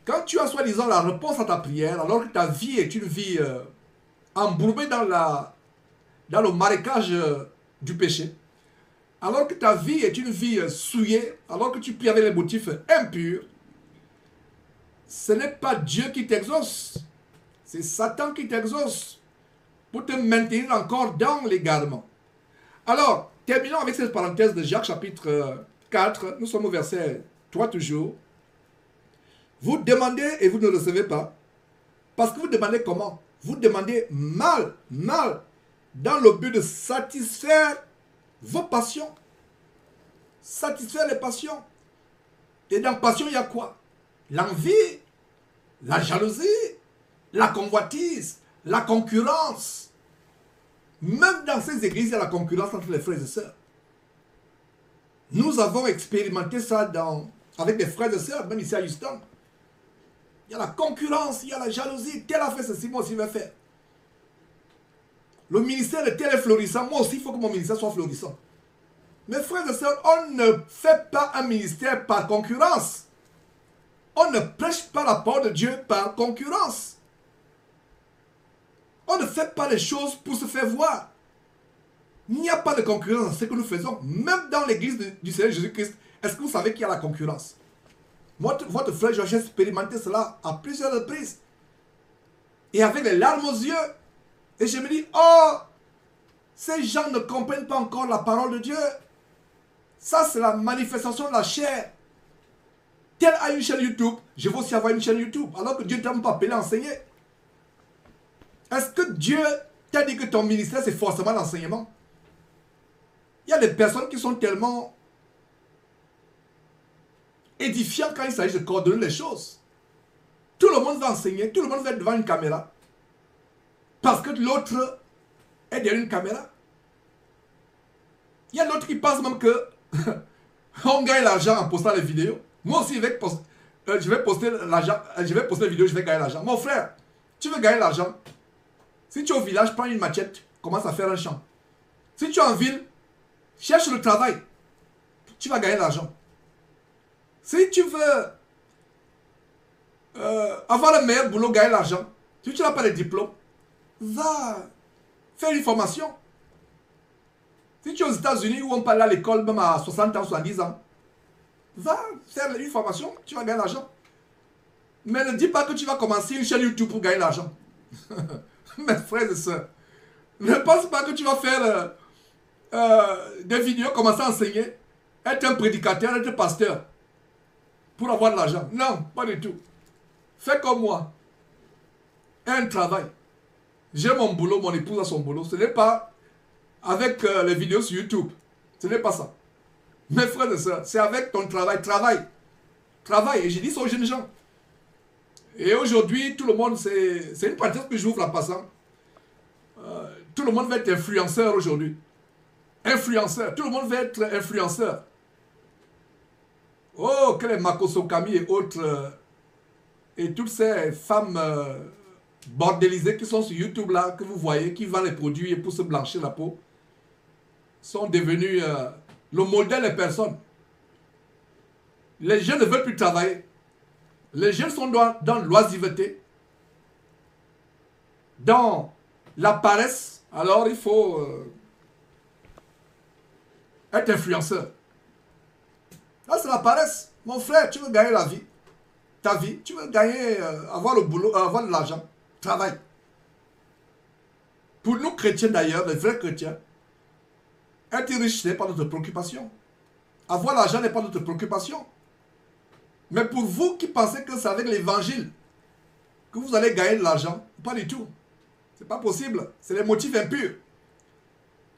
quand tu as soi-disant la réponse à ta prière, alors que ta vie est une vie embourbée dans le marécage du péché, alors que ta vie est une vie souillée, alors que tu pries avec les motifs impurs, ce n'est pas Dieu qui t'exauce, c'est Satan qui t'exauce pour te maintenir encore dans l'égarement. Alors, terminons avec cette parenthèse de Jacques chapitre 4, nous sommes au verset 3 toujours. Vous demandez et vous ne recevez pas, parce que vous demandez comment? Vous demandez mal, dans le but de satisfaire vos passions. Satisfaire les passions. Et dans passion, il y a quoi? L'envie, la jalousie, la convoitise, la concurrence. Même dans ces églises, il y a la concurrence entre les frères et sœurs. Nous avons expérimenté ça avec des frères et sœurs, même ici à Houston. Il y a la concurrence, il y a la jalousie. Tel a fait ceci, moi aussi je vais faire. Le ministère de tel est florissant, moi aussi il faut que mon ministère soit florissant. Mes frères et sœurs, on ne fait pas un ministère par concurrence. On ne prêche pas la parole de Dieu par concurrence. On ne fait pas les choses pour se faire voir. Il n'y a pas de concurrence dans ce que nous faisons. Même dans l'église du Seigneur Jésus-Christ, est-ce que vous savez qu'il y a la concurrence? Votre frère, j'ai expérimenté cela à plusieurs reprises. Et avec les larmes aux yeux. Et je me dis, oh, ces gens ne comprennent pas encore la parole de Dieu. Ça, c'est la manifestation de la chair. Tel a une chaîne YouTube, je veux aussi avoir une chaîne YouTube. Alors que Dieu ne t'a même pas appelé à enseigner. Est-ce que Dieu t'a dit que ton ministère, c'est forcément l'enseignement? Il y a des personnes qui sont tellement édifiantes quand il s'agit de coordonner les choses. Tout le monde va enseigner, tout le monde va être devant une caméra. Parce que l'autre est derrière une caméra. Il y a d'autres qui pensent même que on gagne l'argent en postant les vidéos. Moi aussi, je vais poster l'argent, je vais poster les vidéos, je vais gagner l'argent. Mon frère, tu veux gagner l'argent? Si tu es au village, prends une machette, commence à faire un champ. Si tu es en ville, cherche le travail. Tu vas gagner l'argent. Si tu veux avoir le meilleur boulot, gagner l'argent, si tu n'as pas de diplôme, va faire une formation. Si tu es aux États-Unis où on parle à l'école même à 60 ans, 70 ans, va faire une formation, tu vas gagner l'argent. Mais ne dis pas que tu vas commencer une chaîne YouTube pour gagner l'argent. Mes frères et sœurs, ne pense pas que tu vas faire des vidéos, commencer à enseigner, être un prédicateur, être pasteur, pour avoir de l'argent. Non, pas du tout. Fais comme moi. Un travail. J'ai mon boulot, mon épouse a son boulot. Ce n'est pas avec les vidéos sur YouTube. Ce n'est pas ça. Mes frères et sœurs, c'est avec ton travail. Travail. Et j'ai dit ça aux jeunes gens. Et aujourd'hui, tout le monde, c'est une parenthèse que j'ouvre en passant. Tout le monde va être influenceur aujourd'hui. Influenceur. Tout le monde va être influenceur. Oh, que les Makoso Kami et autres, et toutes ces femmes bordélisées qui sont sur YouTube là, que vous voyez, qui vendent les produits pour se blanchir la peau, sont devenus le modèle des personnes. Les jeunes ne veulent plus travailler. Les jeunes sont dans l'oisiveté, dans la paresse. Alors il faut être influenceur. Là c'est la paresse. Mon frère, tu veux gagner la vie, ta vie, tu veux gagner, avoir le boulot, avoir de l'argent, travaille. Pour nous chrétiens d'ailleurs, les vrais chrétiens, être riche n'est pas notre préoccupation. Avoir l'argent n'est pas notre préoccupation. Mais pour vous qui pensez que c'est avec l'évangile que vous allez gagner de l'argent, pas du tout. C'est pas possible. C'est les motifs impurs.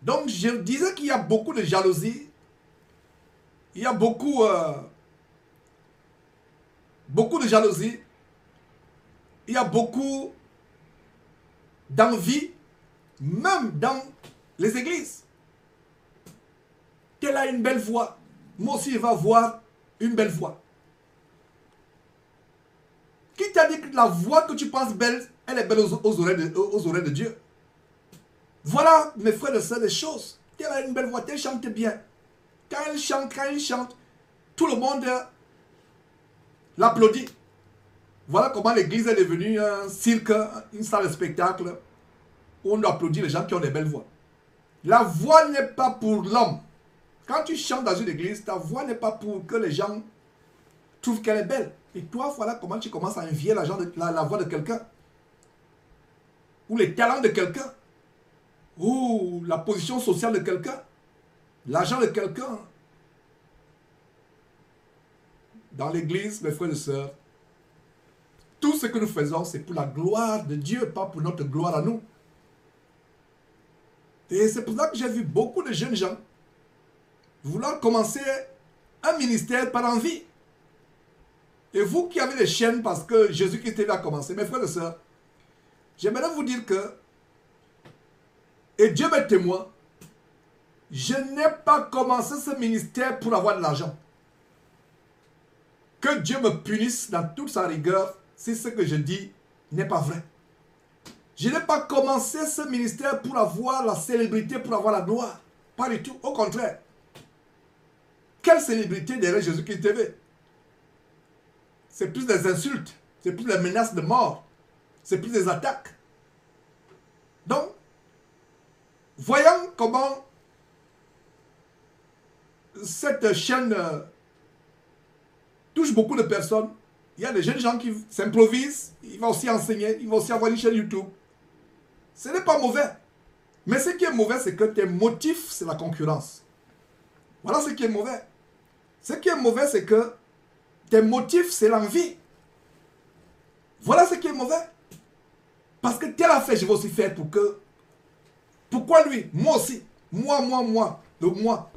Donc je disais qu'il y a beaucoup de jalousie. Il y a beaucoup de jalousie. Il y a beaucoup d'envie, même dans les églises. Qu'elle a une belle voix. Moi aussi, je vais avoir une belle voix. Qui t'a dit que la voix que tu penses belle, elle est belle aux oreilles de Dieu? Voilà, mes frères et sœurs, les choses. Elle a une belle voix, elle chante bien. Quand elle chante, tout le monde l'applaudit. Voilà comment l'église est devenue un cirque, une salle de spectacle, où on applaudit les gens qui ont des belles voix. La voix n'est pas pour l'homme. Quand tu chantes dans une église, ta voix n'est pas pour que les gens trouvent qu'elle est belle. Et toi, voilà comment tu commences à envier la voix de quelqu'un. Ou les talents de quelqu'un. Ou la position sociale de quelqu'un. L'argent de quelqu'un. Dans l'église, mes frères et sœurs, tout ce que nous faisons, c'est pour la gloire de Dieu, pas pour notre gloire à nous. Et c'est pour ça que j'ai vu beaucoup de jeunes gens vouloir commencer un ministère par envie. Et vous qui avez des chaînes parce que Jésus-Christ TV a commencé, mes frères et sœurs, j'aimerais vous dire que, et Dieu m'est témoin, je n'ai pas commencé ce ministère pour avoir de l'argent. Que Dieu me punisse dans toute sa rigueur si ce que je dis n'est pas vrai. Je n'ai pas commencé ce ministère pour avoir la célébrité, pour avoir la gloire. Pas du tout, au contraire. Quelle célébrité derrière Jésus-Christ TV? C'est plus des insultes, c'est plus des menaces de mort, c'est plus des attaques. Donc, voyons comment cette chaîne touche beaucoup de personnes. Il y a des jeunes gens qui s'improvisent, ils vont aussi enseigner, ils vont aussi avoir une chaîne YouTube. Ce n'est pas mauvais. Mais ce qui est mauvais, c'est que tes motifs, c'est la concurrence. Voilà ce qui est mauvais. Ce qui est mauvais, c'est que tes motifs, c'est l'envie. Voilà ce qui est mauvais. Parce que tel a fait, je vais aussi faire pour que... Pourquoi lui? Moi aussi. Moi. Le moi.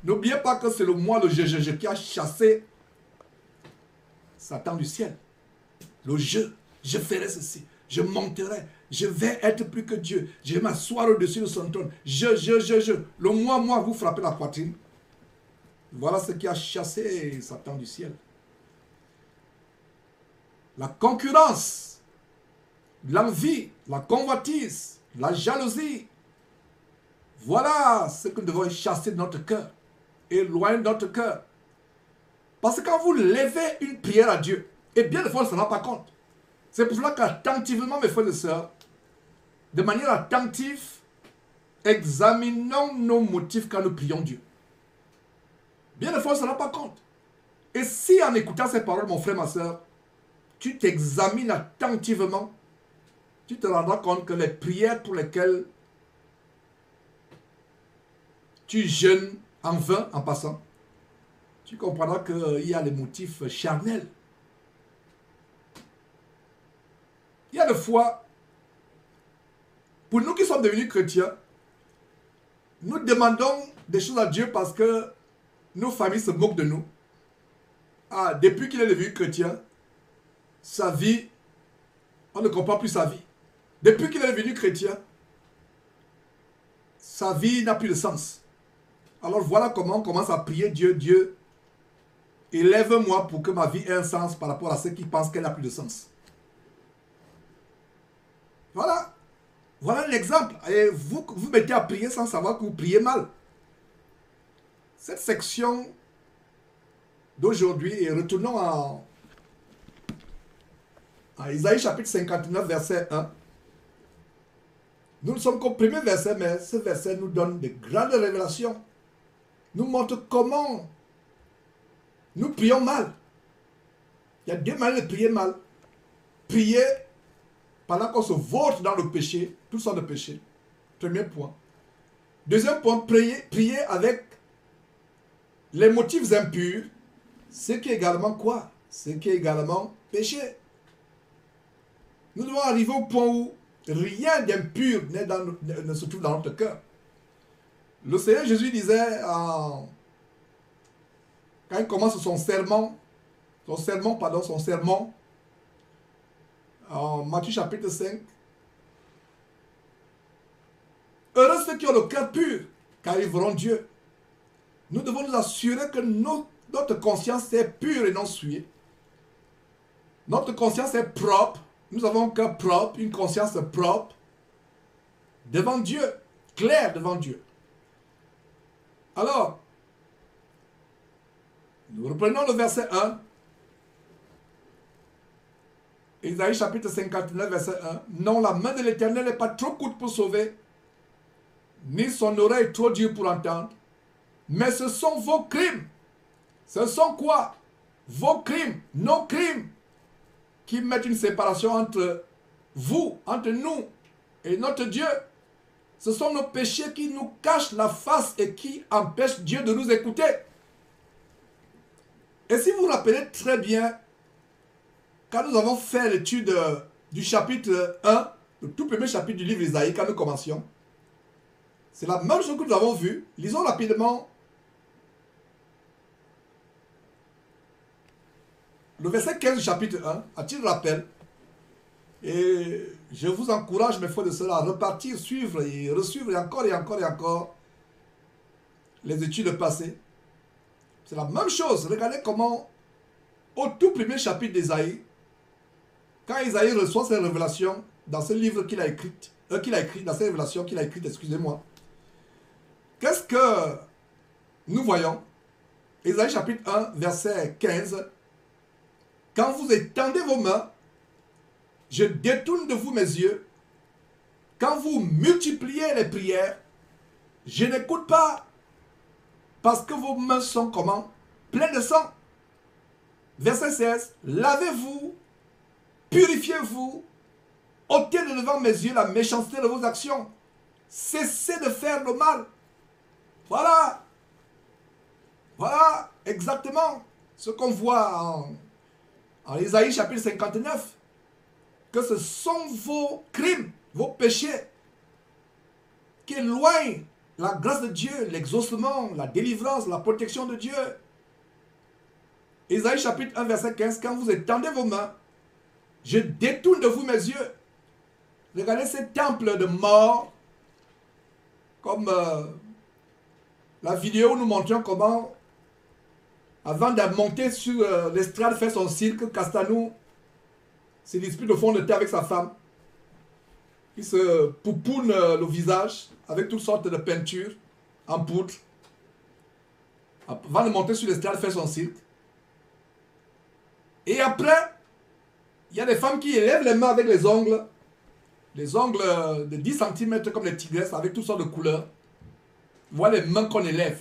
N'oubliez pas que c'est le moi, le je qui a chassé Satan du ciel. Le je ferai ceci. Je monterai. Je vais être plus que Dieu. Je vais m'asseoir au-dessus de son trône. Je. Le moi, vous frappez la poitrine. Voilà ce qui a chassé Satan du ciel. La concurrence, l'envie, la convoitise, la jalousie. Voilà ce que nous devons chasser de notre cœur. Éloigner de notre cœur. Parce que quand vous levez une prière à Dieu, et bien des fois on ne se rend pas compte. C'est pour cela qu'attentivement, mes frères et sœurs, de manière attentive, examinons nos motifs quand nous prions Dieu. Bien des fois on ne se rend pas compte. Et si en écoutant ces paroles, mon frère, ma sœur, tu t'examines attentivement, tu te rendras compte que les prières pour lesquelles tu jeûnes en vain, en passant, tu comprendras qu'il y a les motifs charnels. Il y a des fois, pour nous qui sommes devenus chrétiens, nous demandons des choses à Dieu parce que nos familles se moquent de nous. Ah, depuis qu'il est devenu chrétien, sa vie, on ne comprend plus sa vie. Depuis qu'il est devenu chrétien, sa vie n'a plus de sens. Alors voilà comment on commence à prier Dieu. Dieu, élève-moi pour que ma vie ait un sens par rapport à ceux qui pensent qu'elle n'a plus de sens. Voilà. Voilà l'exemple. Et vous vous mettez à prier sans savoir que vous priez mal. Cette section d'aujourd'hui, et retournons à Isaïe chapitre 59, verset 1. Nous ne sommes qu'au premier verset, mais ce verset nous donne de grandes révélations. Nous montre comment nous prions mal. Il y a deux manières de prier mal. Prier pendant qu'on se vautre dans le péché, toutes sortes de péchés. Premier point. Deuxième point, prier avec les motifs impurs, ce qui est également quoi? Ce qui est également péché. Nous devons arriver au point où rien d'impur ne se trouve dans notre cœur. Le Seigneur Jésus disait, quand il commence son sermon, en Matthieu chapitre 5, heureux ceux qui ont le cœur pur, car ils verront Dieu. Nous devons nous assurer que notre conscience est pure et non souillée. Notre conscience est propre. Nous avons un cœur propre, une conscience propre devant Dieu, claire devant Dieu. Alors, nous reprenons le verset 1. Isaïe chapitre 59, verset 1. Non, la main de l'Éternel n'est pas trop courte pour sauver, ni son oreille trop dure pour entendre. Mais ce sont vos crimes. Ce sont quoi? Vos crimes, nos crimes, qui mettent une séparation entre vous, entre nous et notre Dieu. Ce sont nos péchés qui nous cachent la face et qui empêchent Dieu de nous écouter. Et si vous vous rappelez très bien, quand nous avons fait l'étude du chapitre 1, le tout premier chapitre du livre d'Isaïe, quand nous commencions, c'est la même chose que nous avons vu. Lisons rapidement le verset 15 du chapitre 1, à titre de rappel. Et je vous encourage, mes frères de cela, à repartir, suivre et resuivre et encore et encore et encore les études passées. C'est la même chose. Regardez comment, au tout premier chapitre d'Isaïe, quand Isaïe reçoit ses révélations dans ce livre qu'il a écrit, dans ces révélations qu'il a écrites, excusez-moi, qu'est-ce que nous voyons? Isaïe chapitre 1, verset 15. Quand vous étendez vos mains, je détourne de vous mes yeux. Quand vous multipliez les prières, je n'écoute pas. Parce que vos mains sont comment? Pleines de sang. Verset 16. Lavez-vous, purifiez-vous, ôtez de devant mes yeux la méchanceté de vos actions. Cessez de faire le mal. Voilà. Voilà exactement ce qu'on voit en Isaïe chapitre 59. Que ce sont vos crimes, vos péchés qui éloignent la grâce de Dieu, l'exaucement, la délivrance, la protection de Dieu. Isaïe chapitre 1 verset 15. Quand vous étendez vos mains, je détourne de vous mes yeux. Regardez ces temples de mort, comme la vidéo où nous montrions comment, avant de monter sur l'estrade, faire son cirque, Castanou se dispute au fond de terre avec sa femme. Il se poupoune le visage avec toutes sortes de peintures en poudre. Avant de monter sur l'estrade, faire son cirque. Et après, il y a des femmes qui élèvent les mains avec les ongles de 10 cm comme les tigresses, avec toutes sortes de couleurs. Voilà les mains qu'on élève.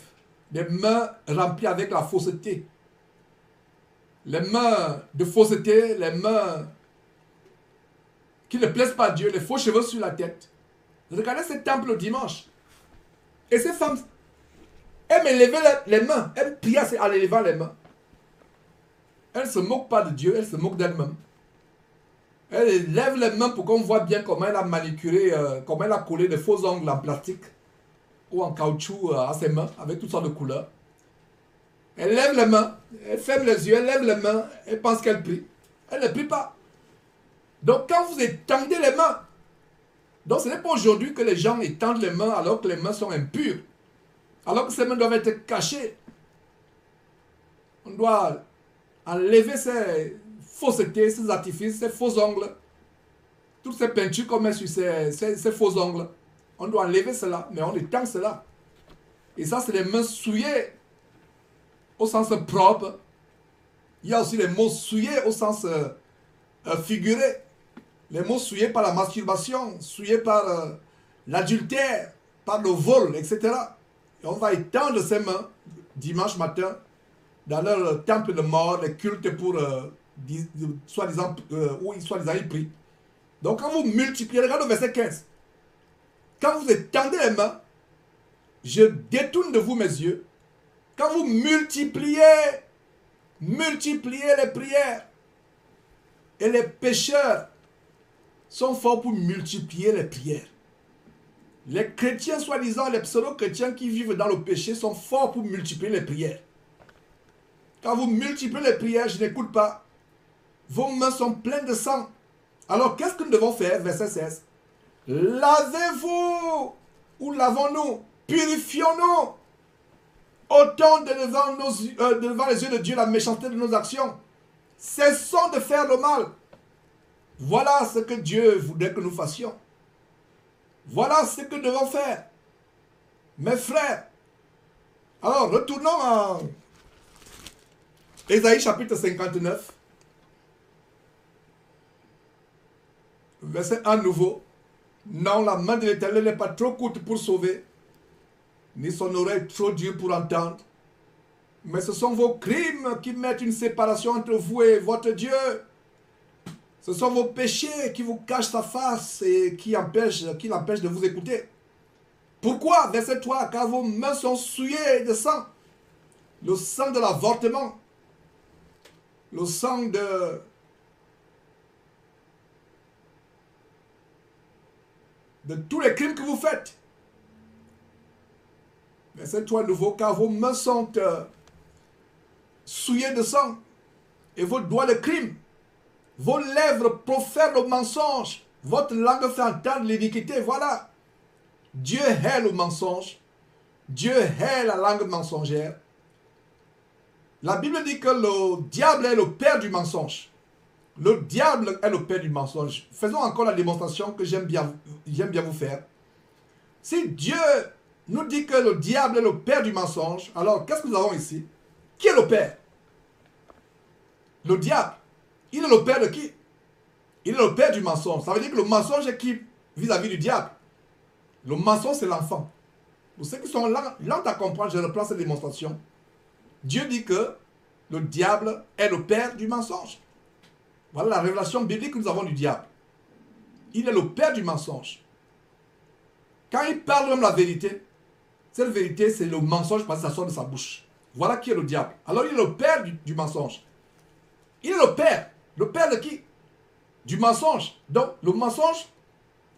Des mains remplies avec la fausseté. Les mains de fausseté, les mains qui ne plaisent pas à Dieu, les faux cheveux sur la tête. Regardez ce temple le dimanche. Et ces femmes aiment élever les mains, elles prient en élevant les mains. Elles ne se moquent pas de Dieu, elles se moquent d'elles-mêmes. Elle lève les mains pour qu'on voit bien comment elle a manicuré, comment elle a collé des faux ongles en plastique ou en caoutchouc à ses mains avec toutes sortes de couleurs. Elle lève les mains, elle ferme les yeux, elle lève les mains, elle pense qu'elle prie. Elle ne prie pas. Donc quand vous étendez les mains, donc ce n'est pas aujourd'hui que les gens étendent les mains alors que les mains sont impures, alors que ces mains doivent être cachées. On doit enlever ces faussetés, ces artifices, ces faux ongles, toutes ces peintures qu'on met sur ces faux ongles. On doit enlever cela, mais on étend cela. Et ça, c'est les mains souillées au sens propre. Il y a aussi les mots souillés au sens figuré. Les mots souillés par la masturbation, souillés par l'adultère, par le vol, etc. Et on va étendre ces mains dimanche matin dans leur temple de mort, les cultes pour soi-disant, où soi-disant ils prient. Donc quand vous multipliez, regardez le verset 15. Quand vous étendez les mains, je détourne de vous mes yeux. Quand vous multipliez les prières. Et les pécheurs sont forts pour multiplier les prières. Les chrétiens, soi-disant, les pseudo-chrétiens qui vivent dans le péché sont forts pour multiplier les prières. Quand vous multipliez les prières, je n'écoute pas. Vos mains sont pleines de sang. Alors, qu'est-ce que nous devons faire? Verset 16. Lavez-vous. Où lavons-nous? Purifions-nous. Ôtons devant les yeux de Dieu la méchanceté de nos actions. Cessons de faire le mal. Voilà ce que Dieu voudrait que nous fassions. Voilà ce que nous devons faire. Mes frères. Alors, retournons à Ésaïe chapitre 59. Verset 1 nouveau. Non, la main de l'Éternel n'est pas trop courte pour sauver, ni son oreille trop dure pour entendre. Mais ce sont vos crimes qui mettent une séparation entre vous et votre Dieu. Ce sont vos péchés qui vous cachent sa face et qui l'empêchent de vous écouter. Pourquoi? Verset 3. Car vos mains sont souillées de sang. Le sang de l'avortement. Le sang de tous les crimes que vous faites. Verset 3 nouveau, car vos mains sont souillées de sang et vos doigts de crime. Vos lèvres profèrent le mensonge. Votre langue fait entendre l'iniquité. Voilà. Dieu hait le mensonge. Dieu hait la langue mensongère. La Bible dit que le diable est le père du mensonge. Le diable est le père du mensonge. Faisons encore la démonstration que j'aime bien vous faire. Si Dieu nous dit que le diable est le père du mensonge, alors qu'est-ce que nous avons ici? Qui est le père? Le diable. Il est le père de qui? Il est le père du mensonge. Ça veut dire que le mensonge est qui vis-à-vis du diable? Le mensonge, c'est l'enfant. Pour ceux qui sont lents à comprendre, je reprends cette démonstration. Dieu dit que le diable est le père du mensonge. Voilà la révélation biblique que nous avons du diable. Il est le père du mensonge. Quand il parle même la vérité, cette vérité, c'est le mensonge parce que ça sort de sa bouche. Voilà qui est le diable. Alors il est le père du mensonge. Il est le père. Le père de qui? Du mensonge. Donc le mensonge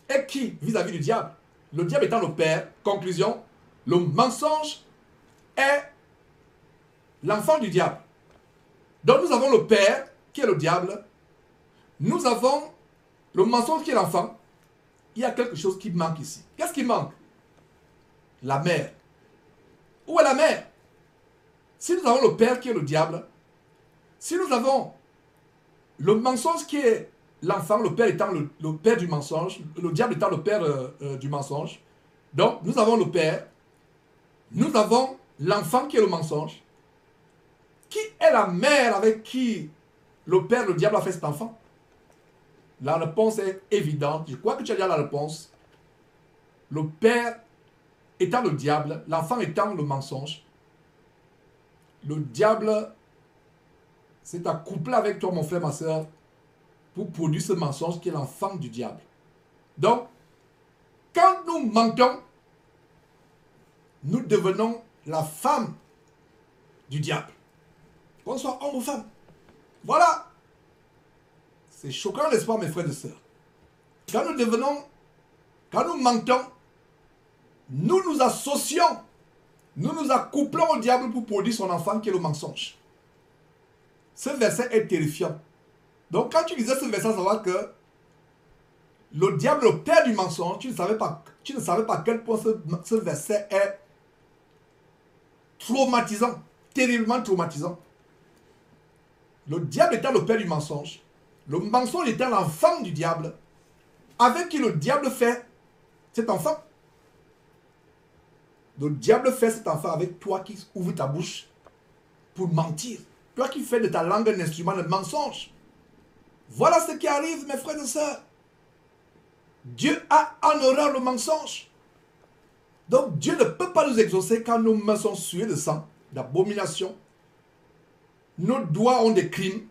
est qui vis-à-vis du diable? Le diable étant le père. Conclusion, le mensonge est l'enfant du diable. Donc nous avons le père qui est le diable. Nous avons le mensonge qui est l'enfant. Il y a quelque chose qui manque ici. Qu'est-ce qui manque? La mère. Où est la mère? Si nous avons le père qui est le diable, si nous avons le mensonge qui est l'enfant, le père étant le père du mensonge, le diable étant le père du mensonge, donc nous avons le père, nous avons l'enfant qui est le mensonge. Qui est la mère avec qui le père, le diable a fait cet enfant? La réponse est évidente. Je crois que tu as déjà la réponse. Le père étant le diable, l'enfant étant le mensonge. Le diable s'est accouplé avec toi, mon frère, ma soeur, pour produire ce mensonge qui est l'enfant du diable. Donc, quand nous mentons, nous devenons la femme du diable. Qu'on soit homme ou femme. Voilà. C'est choquant, n'est-ce pas, mes frères et sœurs? Quand nous mentons, nous nous associons, nous nous accouplons au diable pour produire son enfant qui est le mensonge. Ce verset est terrifiant. Donc quand tu lisais ce verset, ça va que le diable, le père du mensonge, tu ne savais pas à quel point ce verset est traumatisant, terriblement traumatisant. Le diable étant le père du mensonge, le mensonge étant l'enfant du diable, avec qui le diable fait cet enfant. Le diable fait cet enfant avec toi qui ouvre ta bouche pour mentir. Toi qui fais de ta langue un instrument de mensonge. Voilà ce qui arrive, mes frères et sœurs. Dieu a en horreur le mensonge. Donc Dieu ne peut pas nous exaucer quand nos mains sont souillées de sang, d'abomination. Nos doigts ont des crimes.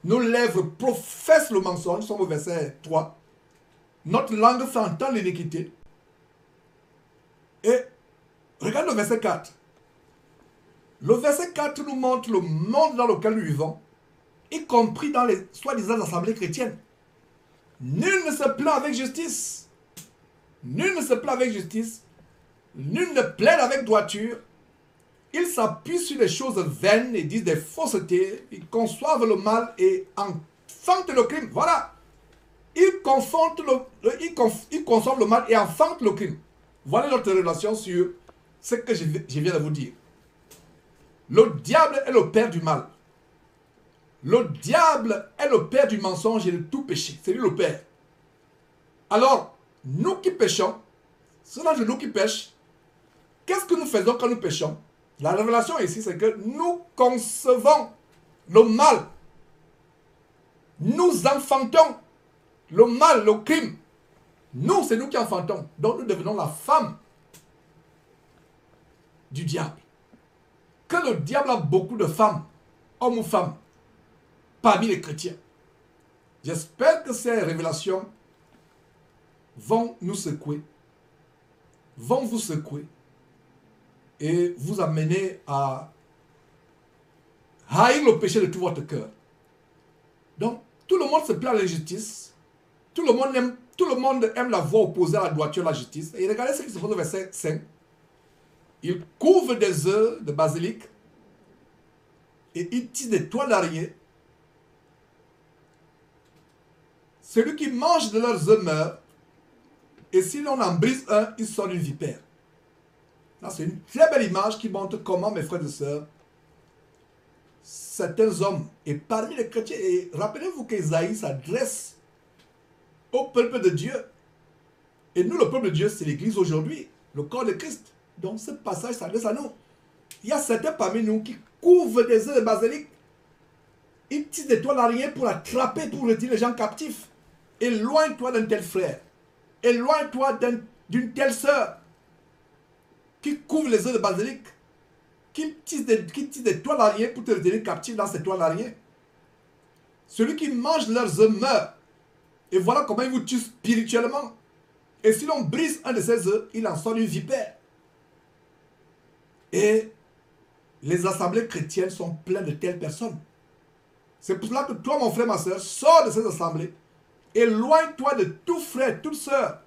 Nos lèvres professent le mensonge. Nous sommes au verset 3. Notre langue fait entendre l'iniquité. Et regarde le verset 4. Le verset 4 nous montre le monde dans lequel nous vivons, y compris dans les soi-disant assemblées chrétiennes. Nul ne se plaint avec justice. Nul ne se plaint avec justice. Nul ne plaide avec droiture. Ils s'appuient sur les choses vaines et disent des faussetés. Ils conçoivent le mal et enfantent le crime. Voilà. Ils conçoivent le mal et enfantent le crime. Voilà notre relation sur ce que je viens de vous dire. Le diable est le père du mal. Le diable est le père du mensonge et de tout péché. C'est lui le père. Alors, nous qui péchons, cela de nous qui pêchent, qu'est-ce que nous faisons quand nous péchons? La révélation ici, c'est que nous concevons le mal. Nous enfantons le mal, le crime. Nous, c'est nous qui enfantons. Donc, nous devenons la femme du diable. Que le diable a beaucoup de femmes, hommes ou femmes, parmi les chrétiens. J'espère que ces révélations vont nous secouer, vont vous secouer et vous amener à haïr le péché de tout votre cœur. Donc, tout le monde se plaint à l'injustice, tout le monde aime la voie opposée à la droiture et à la justice. Et regardez ce qui se passe au verset 5. Il couvre des œufs de basilic et il tisse des toiles d'araignée. Celui qui mange de leurs œufs meurt, et si l'on en brise un, il sort d'une vipère. C'est une très belle image qui montre comment, mes frères et sœurs, certains hommes, et parmi les chrétiens, et rappelez-vous qu'Ésaïe s'adresse au peuple de Dieu. Et nous, le peuple de Dieu, c'est l'Église aujourd'hui, le corps de Christ. Donc ce passage s'adresse à nous. Il y a certains parmi nous qui couvrent des œufs de basilic. Ils tissent des toiles d'araignée pour attraper, pour retirer les gens captifs. Éloigne-toi d'un tel frère. Éloigne-toi d'une telle sœur qui couvre les œufs de basilic, qui tisse des toiles d'araignée pour te retenir captif dans ces toiles d'araignée. Celui qui mange leurs œufs meurt. Et voilà comment il vous tue spirituellement. Et si l'on brise un de ces œufs, il en sort une vipère. Et les assemblées chrétiennes sont pleines de telles personnes. C'est pour cela que toi, mon frère, ma soeur, sors de ces assemblées. Éloigne-toi de tout frère, toute soeur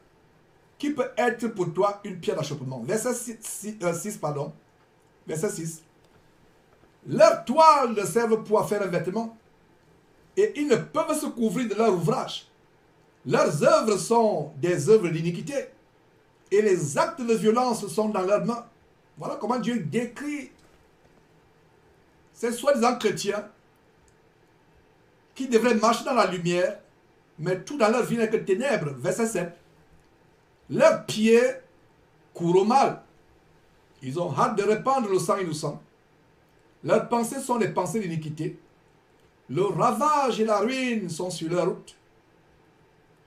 qui peut être pour toi une pierre d'achoppement. Verset 6. Verset 6. Leurs toiles ne servent pour faire un vêtement et ils ne peuvent se couvrir de leur ouvrage. Leurs œuvres sont des œuvres d'iniquité et les actes de violence sont dans leurs mains. Voilà comment Dieu décrit ces soi-disant chrétiens qui devraient marcher dans la lumière, mais tout dans leur vie n'est que ténèbres. Verset 7. Leurs pieds courent au mal. Ils ont hâte de répandre le sang innocent. Leurs pensées sont des pensées d'iniquité. Le ravage et la ruine sont sur leur route.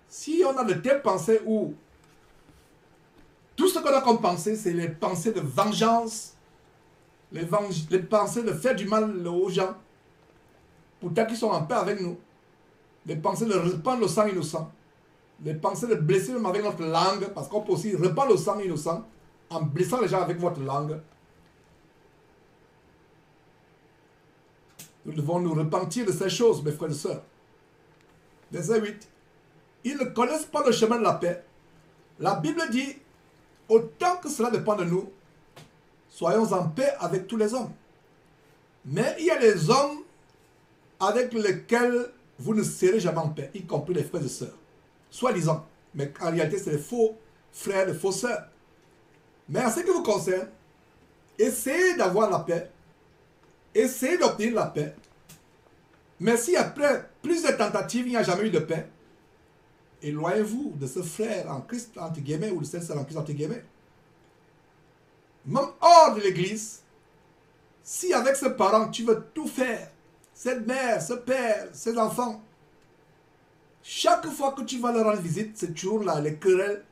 Si on a de telles pensées où tout ce qu'on a comme pensée, c'est les pensées de vengeance, les pensées de faire du mal aux gens, pourtant qu'ils sont en paix avec nous, les pensées de répandre le sang innocent, les pensées de blesser même avec notre langue, parce qu'on peut aussi répandre le sang innocent en blessant les gens avec votre langue. Nous devons nous repentir de ces choses, mes frères et sœurs. Verset 8. Ils ne connaissent pas le chemin de la paix. La Bible dit, autant que cela dépend de nous, soyons en paix avec tous les hommes. Mais il y a des hommes avec lesquels vous ne serez jamais en paix, y compris les frères et sœurs. Soi-disant. Mais en réalité, c'est les faux frères, les faux sœurs. Mais en ce qui vous concerne, essayez d'avoir la paix. Essayez d'obtenir la paix. Mais si après plusieurs tentatives, il n'y a jamais eu de paix, éloignez-vous de ce frère en Christ, entre guillemets, ou de cette sœur en Christ, entre guillemets. Même hors de l'église, si avec ce parent, tu veux tout faire, cette mère, ce père, ces enfants, chaque fois que tu vas leur rendre visite, c'est toujours là, les querelles,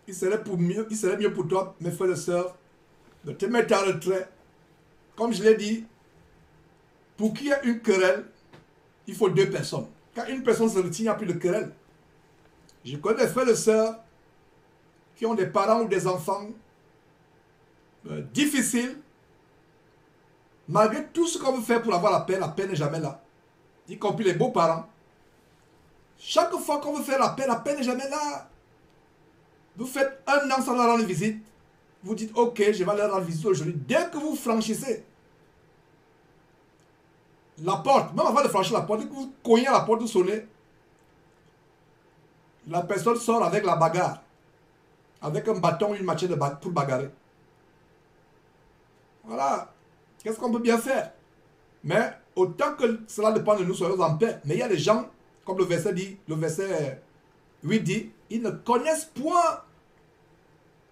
il serait mieux pour toi, mes frères et sœurs, de te mettre en retrait. Comme je l'ai dit, pour qu'il y ait une querelle, il faut deux personnes. Quand une personne se retient, il n'y a plus de querelle. Je connais des frères et sœurs qui ont des parents ou des enfants difficiles. Malgré tout ce qu'on veut faire pour avoir la paix n'est jamais là. Y compris les beaux-parents. Chaque fois qu'on veut faire la paix n'est jamais là. Vous faites un an sans leur rendre visite. Vous dites, ok, je vais leur rendre visite aujourd'hui. Dès que vous franchissez la porte, même avant de franchir la porte, dès que vous cognez à la porte, vous sonnez, la personne sort avec la bagarre. Avec un bâton, une machette pour bagarrer. Voilà. Qu'est-ce qu'on peut bien faire? Mais autant que cela dépend de nous, soyons en paix. Mais il y a des gens, comme le verset 8 dit, ils ne connaissent point.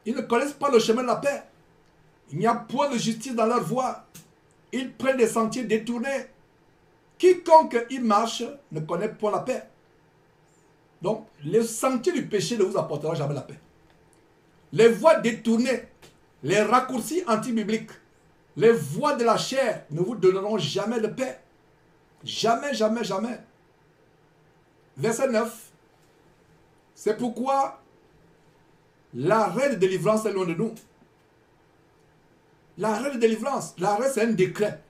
Ils ne connaissent pas le chemin de la paix. Il n'y a point de justice dans leur voie. Ils prennent des sentiers détournés. Quiconque y marche ne connaît point la paix. Donc, le sentier du péché ne vous apportera jamais la paix. Les voies détournées, les raccourcis anti-bibliques, les voies de la chair ne vous donneront jamais de paix. Jamais, jamais, jamais. Verset 9. C'est pourquoi l'arrêt de délivrance est loin de nous. L'arrêt de délivrance, l'arrêt c'est un décret.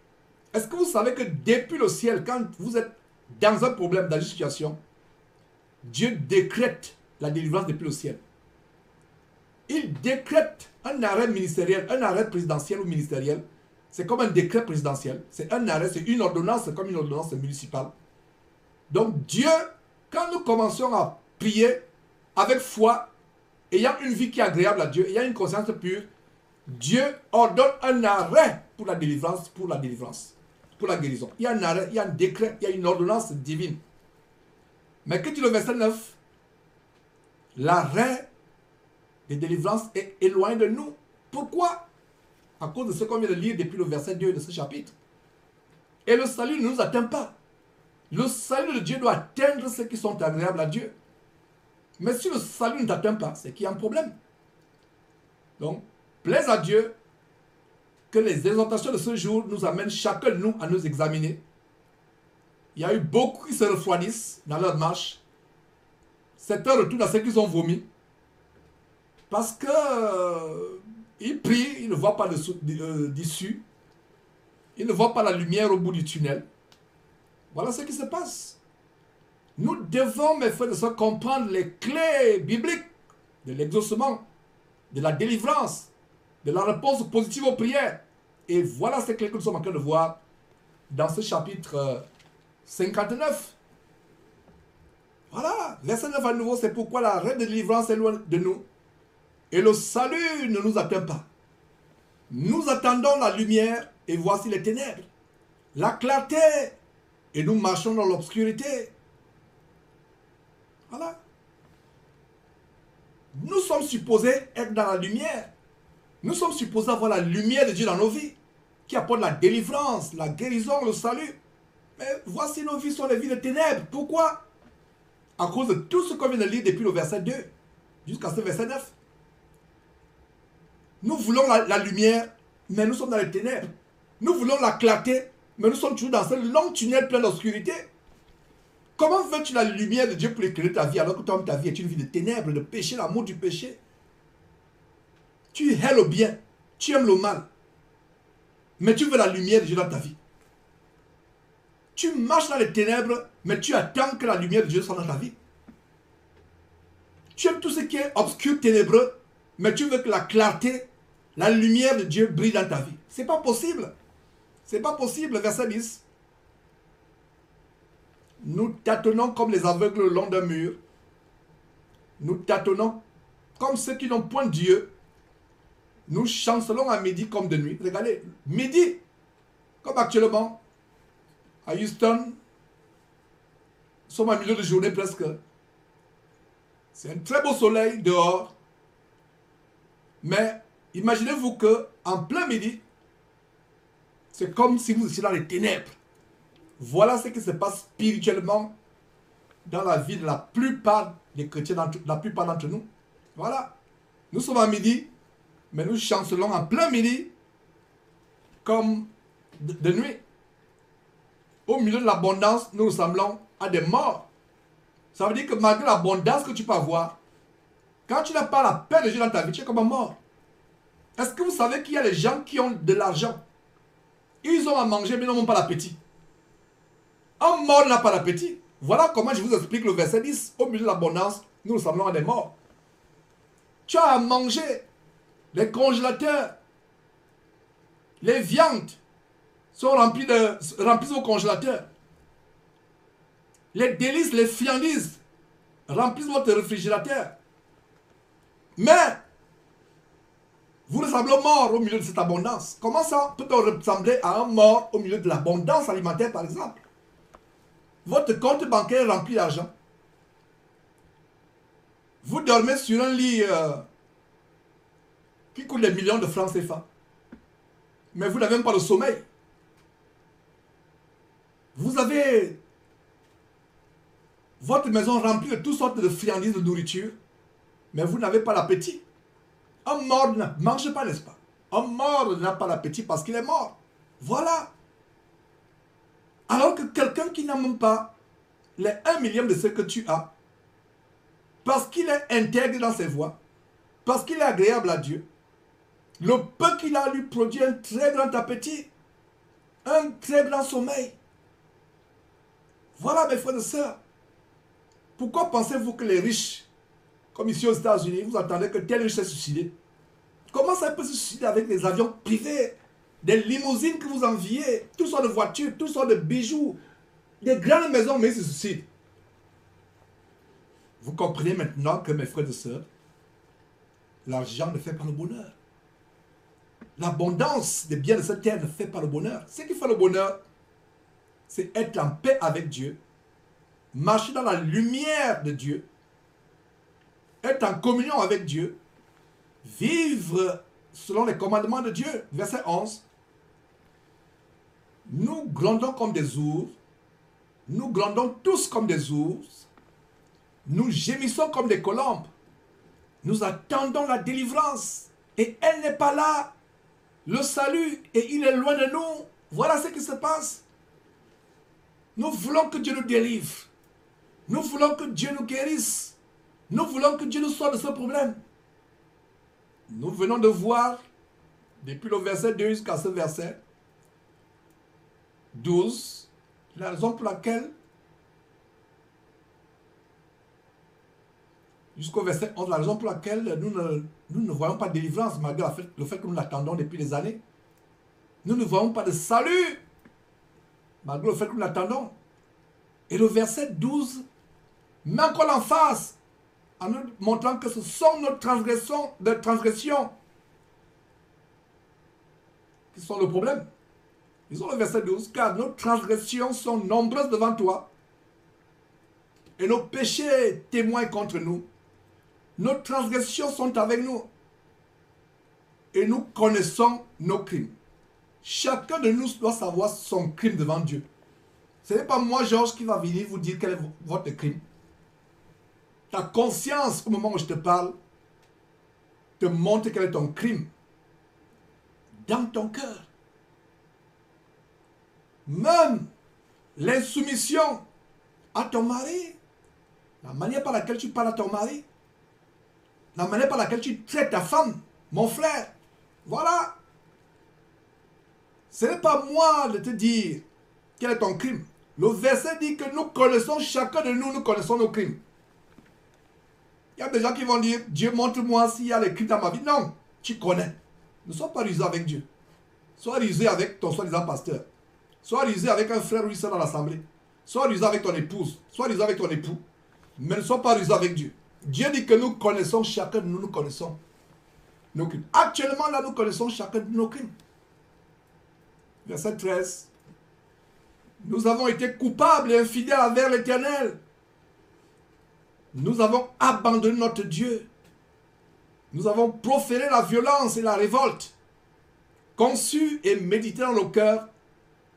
Est-ce que vous savez que depuis le ciel, quand vous êtes dans un problème, dans une situation, Dieu décrète la délivrance depuis le ciel. Il décrète un arrêt ministériel, un arrêt présidentiel ou ministériel. C'est comme un décret présidentiel. C'est un arrêt, c'est une ordonnance, c'est comme une ordonnance municipale. Donc Dieu, quand nous commençons à prier avec foi, ayant une vie qui est agréable à Dieu, ayant une conscience pure, Dieu ordonne un arrêt pour la délivrance, pour la guérison. Il y a un arrêt, il y a un décret, il y a une ordonnance divine. Mais que dit le verset 9? L'arrêt de délivrance est éloigné de nous. Pourquoi? À cause de ce qu'on vient de lire depuis le verset 2 de ce chapitre. Et le salut ne nous atteint pas. Le salut de Dieu doit atteindre ceux qui sont agréables à Dieu. Mais si le salut ne t'atteint pas, c'est qu'il y a un problème. Donc, plaise à Dieu que les exhortations de ce jour nous amènent chacun de nous à nous examiner. Il y a eu beaucoup qui se refroidissent dans leur marche. Certains retournent à ceux qui ont vomi. Parce que ils prient, ils ne voient pas d'issue. Ils ne voient pas la lumière au bout du tunnel. Voilà ce qui se passe. Nous devons, mes frères et sœurs, comprendre les clés bibliques de l'exaucement, de la délivrance, de la réponse positive aux prières. Et voilà ces clés que nous sommes en train de voir dans ce chapitre 59. Voilà, verset 9 à nouveau, c'est pourquoi la reine de délivrance est loin de nous. Et le salut ne nous atteint pas. Nous attendons la lumière et voici les ténèbres. La clarté et nous marchons dans l'obscurité. Voilà. Nous sommes supposés être dans la lumière. Nous sommes supposés avoir la lumière de Dieu dans nos vies, qui apporte la délivrance, la guérison, le salut. Mais voici nos vies sont des vies de ténèbres. Pourquoi? À cause de tout ce qu'on vient de lire depuis le verset 2 jusqu'à ce verset 9. Nous voulons la lumière, mais nous sommes dans les ténèbres. Nous voulons la clarté, mais nous sommes toujours dans ce long tunnel plein d'obscurité. Comment veux-tu la lumière de Dieu pour éclairer ta vie alors que toi, ta vie est une vie de ténèbres, de péché, l'amour du péché? Tu hais le bien, tu aimes le mal, mais tu veux la lumière de Dieu dans ta vie. Tu marches dans les ténèbres, mais tu attends que la lumière de Dieu soit dans ta vie. Tu aimes tout ce qui est obscur, ténébreux, mais tu veux que la clarté, la lumière de Dieu brille dans ta vie. C'est pas possible. C'est pas possible, verset 10. Nous tâtonnons comme les aveugles le long d'un mur. Nous tâtonnons comme ceux qui n'ont point Dieu. Nous chancelons à midi comme de nuit. Regardez, midi, comme actuellement, à Houston, nous sommes à milieu de journée presque. C'est un très beau soleil dehors. Mais imaginez-vous qu'en plein midi, c'est comme si vous étiez dans les ténèbres. Voilà ce qui se passe spirituellement dans la vie de la plupart des chrétiens, la plupart d'entre nous. Voilà. Nous sommes à midi, mais nous chancelons en plein midi comme de nuit. Au milieu de l'abondance, nous ressemblons à des morts. Ça veut dire que malgré l'abondance que tu peux avoir, quand tu n'as pas la paix de Dieu dans ta vie, tu es comme un mort. Est-ce que vous savez qu'il y a des gens qui ont de l'argent? Ils ont à manger, mais ils n'ont pas l'appétit. Un mort n'a pas d'appétit. Voilà comment je vous explique le verset 10. Au milieu de l'abondance, nous ressemblons à des morts. Tu as à manger. Les congélateurs, les viandes sont remplies au congélateur. Les délices, les friandises remplissent votre réfrigérateur. Mais vous ressemblez aux morts au milieu de cette abondance. Comment ça peut-on ressembler à un mort au milieu de l'abondance alimentaire, par exemple? Votre compte bancaire est rempli d'argent. Vous dormez sur un lit qui coûte des millions de francs CFA. Mais vous n'avez même pas le sommeil. Vous avez votre maison remplie de toutes sortes de friandises de nourriture, mais vous n'avez pas l'appétit. Un mort ne mange pas, n'est-ce pas? Un mort n'a pas l'appétit parce qu'il est mort. Voilà. Alors que quelqu'un qui n'a même pas les 1 millième de ce que tu as, parce qu'il est intègre dans ses voies, parce qu'il est agréable à Dieu, le peu qu'il a lui produit un très grand appétit, un très grand sommeil. Voilà mes frères et sœurs. Pourquoi pensez-vous que les riches, comme ici aux États-Unis, vous entendez que tel riche s'est suicidé? Comment ça peut se suicider avec des avions privés, des limousines que vous enviez, toutes sortes de voitures, toutes sortes de bijoux, des grandes maisons, mais ils se suicident? Vous comprenez maintenant que mes frères et sœurs, l'argent ne fait pas le bonheur. L'abondance des biens de cette terre ne fait pas le bonheur. Ce qui fait le bonheur, c'est être en paix avec Dieu, marcher dans la lumière de Dieu, être en communion avec Dieu, vivre selon les commandements de Dieu. Verset 11. Nous grondons comme des ours, nous grondons tous comme des ours, nous gémissons comme des colombes, nous attendons la délivrance et elle n'est pas là. Le salut, et il est loin de nous. Voilà ce qui se passe. Nous voulons que Dieu nous délivre. Nous voulons que Dieu nous guérisse. Nous voulons que Dieu nous sorte de ce problème. Nous venons de voir, depuis le verset 2 jusqu'à ce verset 12, la raison pour laquelle, jusqu'au verset 11, la raison pour laquelle nous ne voyons pas de délivrance, malgré le fait que nous l'attendons depuis des années. Nous ne voyons pas de salut, malgré le fait que nous l'attendons. Et le verset 12 met encore l'emphase en nous montrant que ce sont nos transgressions qui sont le problème. Ils ont le verset 12, car nos transgressions sont nombreuses devant toi et nos péchés témoignent contre nous. Nos transgressions sont avec nous et nous connaissons nos crimes. Chacun de nous doit savoir son crime devant Dieu. Ce n'est pas moi, Georges, qui va venir vous dire quel est votre crime. Ta conscience, au moment où je te parle, te montre quel est ton crime dans ton cœur. Même l'insoumission à ton mari, la manière par laquelle tu parles à ton mari, la manière par laquelle tu traites ta femme, mon frère, voilà. Ce n'est pas moi de te dire quel est ton crime. Le verset dit que nous connaissons, chacun de nous, nous connaissons nos crimes. Il y a des gens qui vont dire, Dieu montre-moi s'il y a les crimes dans ma vie. Non, tu connais. Ne sois pas rusé avec Dieu. Sois rusé avec ton soi-disant pasteur. Sois rusé avec un frère ou une soeur dans l'assemblée. Sois rusé avec ton épouse. Sois rusé avec ton époux. Mais ne sois pas rusé avec Dieu. Dieu dit que nous connaissons, chacun de nous, nous connaissons nos crimes. Actuellement, là, nous connaissons chacun de nos crimes. Verset 13. Nous avons été coupables et infidèles envers l'Éternel. Nous avons abandonné notre Dieu. Nous avons proféré la violence et la révolte, conçu et médité dans nos cœurs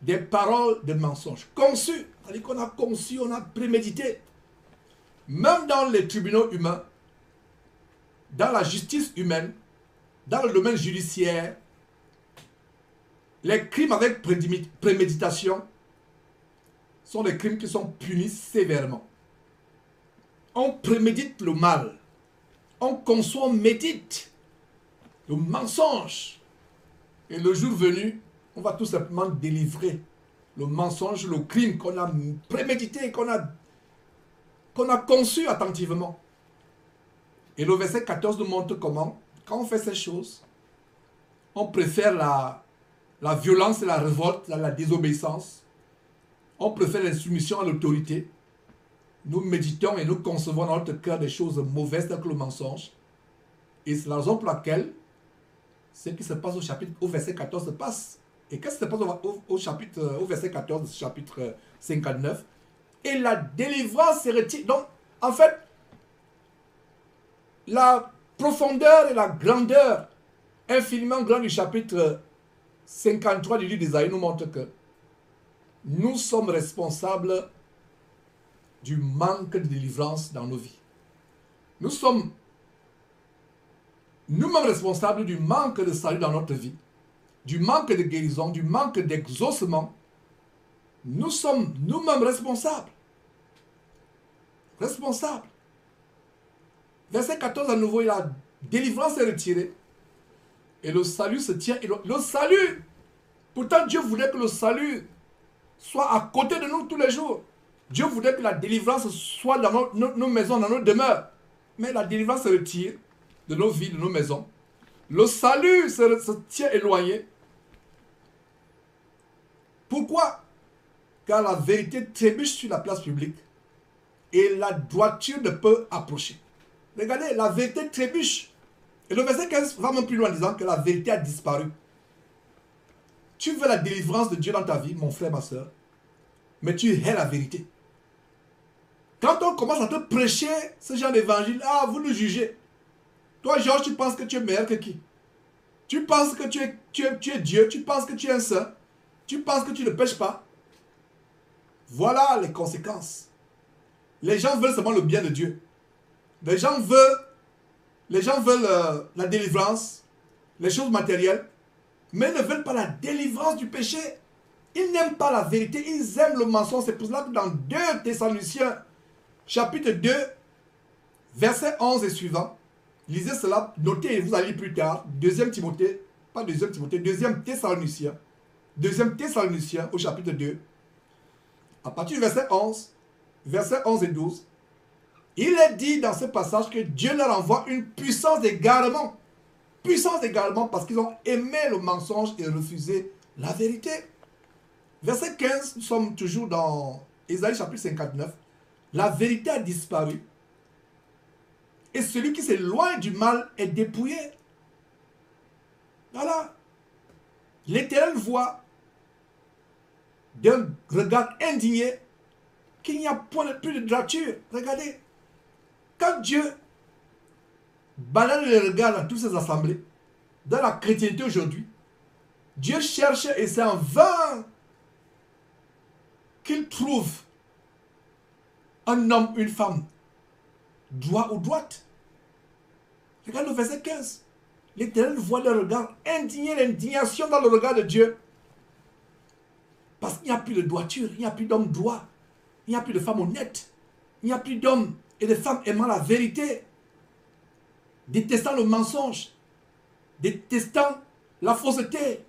des paroles de mensonges. Conçu, c'est-à-dire qu'on a conçu, on a prémédité. Même dans les tribunaux humains, dans la justice humaine, dans le domaine judiciaire, les crimes avec préméditation sont des crimes qui sont punis sévèrement. On prémédite le mal. On conçoit, on médite le mensonge. Et le jour venu, on va tout simplement délivrer le mensonge, le crime qu'on a prémédité, qu'on a conçu attentivement. Et le verset 14 nous montre comment, quand on fait ces choses, on préfère la violence et la révolte, la désobéissance. On préfère l'insoumission à l'autorité. Nous méditons et nous concevons dans notre cœur des choses mauvaises telles que le mensonge. Et c'est la raison pour laquelle ce qui se passe au verset 14 se passe. Et qu'est-ce qui se passe au verset 14 du chapitre 59? Et la délivrance se retire. Donc, en fait, la profondeur et la grandeur infiniment grande du chapitre 53 du livre d'Isaïe nous montre que nous sommes responsables du manque de délivrance dans nos vies. Nous sommes nous-mêmes responsables du manque de salut dans notre vie, du manque de guérison, du manque d'exaucement. Nous sommes nous-mêmes responsables. Responsables. Verset 14 à nouveau, la délivrance est retirée. Et le salut se tient. Et le salut, pourtant Dieu voulait que le salut soit à côté de nous tous les jours. Dieu voudrait que la délivrance soit dans nos maisons, dans nos demeures. Mais la délivrance se retire de nos vies, de nos maisons. Le salut se tient éloigné. Pourquoi? Car la vérité trébuche sur la place publique et la droiture ne peut approcher. Regardez, la vérité trébuche. Et le verset 15 va même plus loin en disant que la vérité a disparu. Tu veux la délivrance de Dieu dans ta vie, mon frère, ma soeur, mais tu hais la vérité. Quand on commence à te prêcher ce genre d'évangile, ah, vous nous jugez. Toi, Georges, tu penses que tu es meilleur que qui? Tu penses que tu es Dieu, tu penses que tu es un saint, tu penses que tu ne pêches pas. Voilà les conséquences. Les gens veulent seulement le bien de Dieu. Les gens veulent la délivrance, les choses matérielles, mais ne veulent pas la délivrance du péché. Ils n'aiment pas la vérité, ils aiment le mensonge. C'est pour cela que dans 2 Thessaloniciens, chapitre 2, verset 11 et suivant, lisez cela, notez et vous allez plus tard, 2 Timothée, pas 2 Timothée, 2 Thessaloniciens, 2 Thessaloniciens au chapitre 2, à partir du verset 11 et 12, il est dit dans ce passage que Dieu leur envoie une puissance d'égarement. Puissance d'égarement parce qu'ils ont aimé le mensonge et refusé la vérité. Verset 15, nous sommes toujours dans Ésaïe chapitre 59. La vérité a disparu. Et celui qui s'éloigne du mal est dépouillé. Voilà. L'Éternel voit d'un regard indigné qu'il n'y a plus de droiture. Regardez. Quand Dieu balade les regards dans toutes ces assemblées, dans la chrétienté aujourd'hui, Dieu cherche et c'est en vain qu'il trouve un homme, une femme, droit ou droite. Regarde le verset 15. L'Éternel voit le regard indigné, l'indignation dans le regard de Dieu. Parce qu'il n'y a plus de droiture, il n'y a plus d'hommes droits, il n'y a plus de femmes honnêtes, il n'y a plus d'hommes et de femmes aimant la vérité, détestant le mensonge, détestant la fausseté,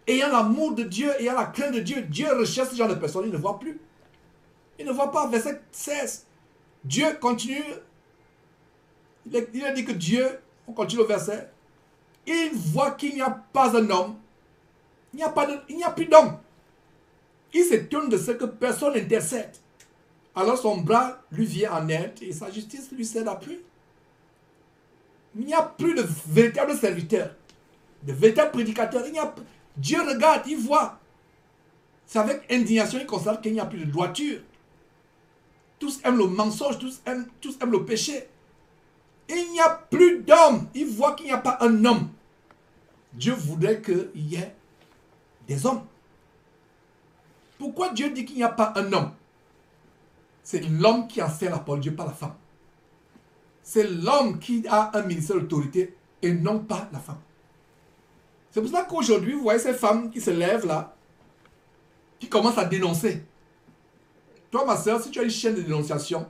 ayant l'amour de Dieu, ayant la crainte de Dieu. Dieu recherche ce genre de personnes, il ne voit plus. Il ne voit pas. Verset 16. Dieu continue. Il a dit que Dieu, on continue le verset, il voit qu'il n'y a pas un homme, il n'y a plus d'homme. Il s'étonne de ce que personne n'intercède. Alors son bras lui vient en aide et sa justice lui sert d'appui. Il n'y a plus de véritables serviteurs, de véritables prédicateurs. Dieu regarde, il voit. C'est avec indignation qu'il constate qu'il n'y a plus de droiture. Tous aiment le mensonge, tous aiment le péché. Il n'y a plus d'hommes. Il voit qu'il n'y a pas un homme. Dieu voudrait qu'il y ait des hommes. Pourquoi Dieu dit qu'il n'y a pas un homme? C'est l'homme qui enseigne la parole de Dieu, pas la femme. C'est l'homme qui a un ministère d'autorité et non pas la femme. C'est pour ça qu'aujourd'hui, vous voyez ces femmes qui se lèvent là, qui commencent à dénoncer. Toi, ma soeur, si tu as une chaîne de dénonciation,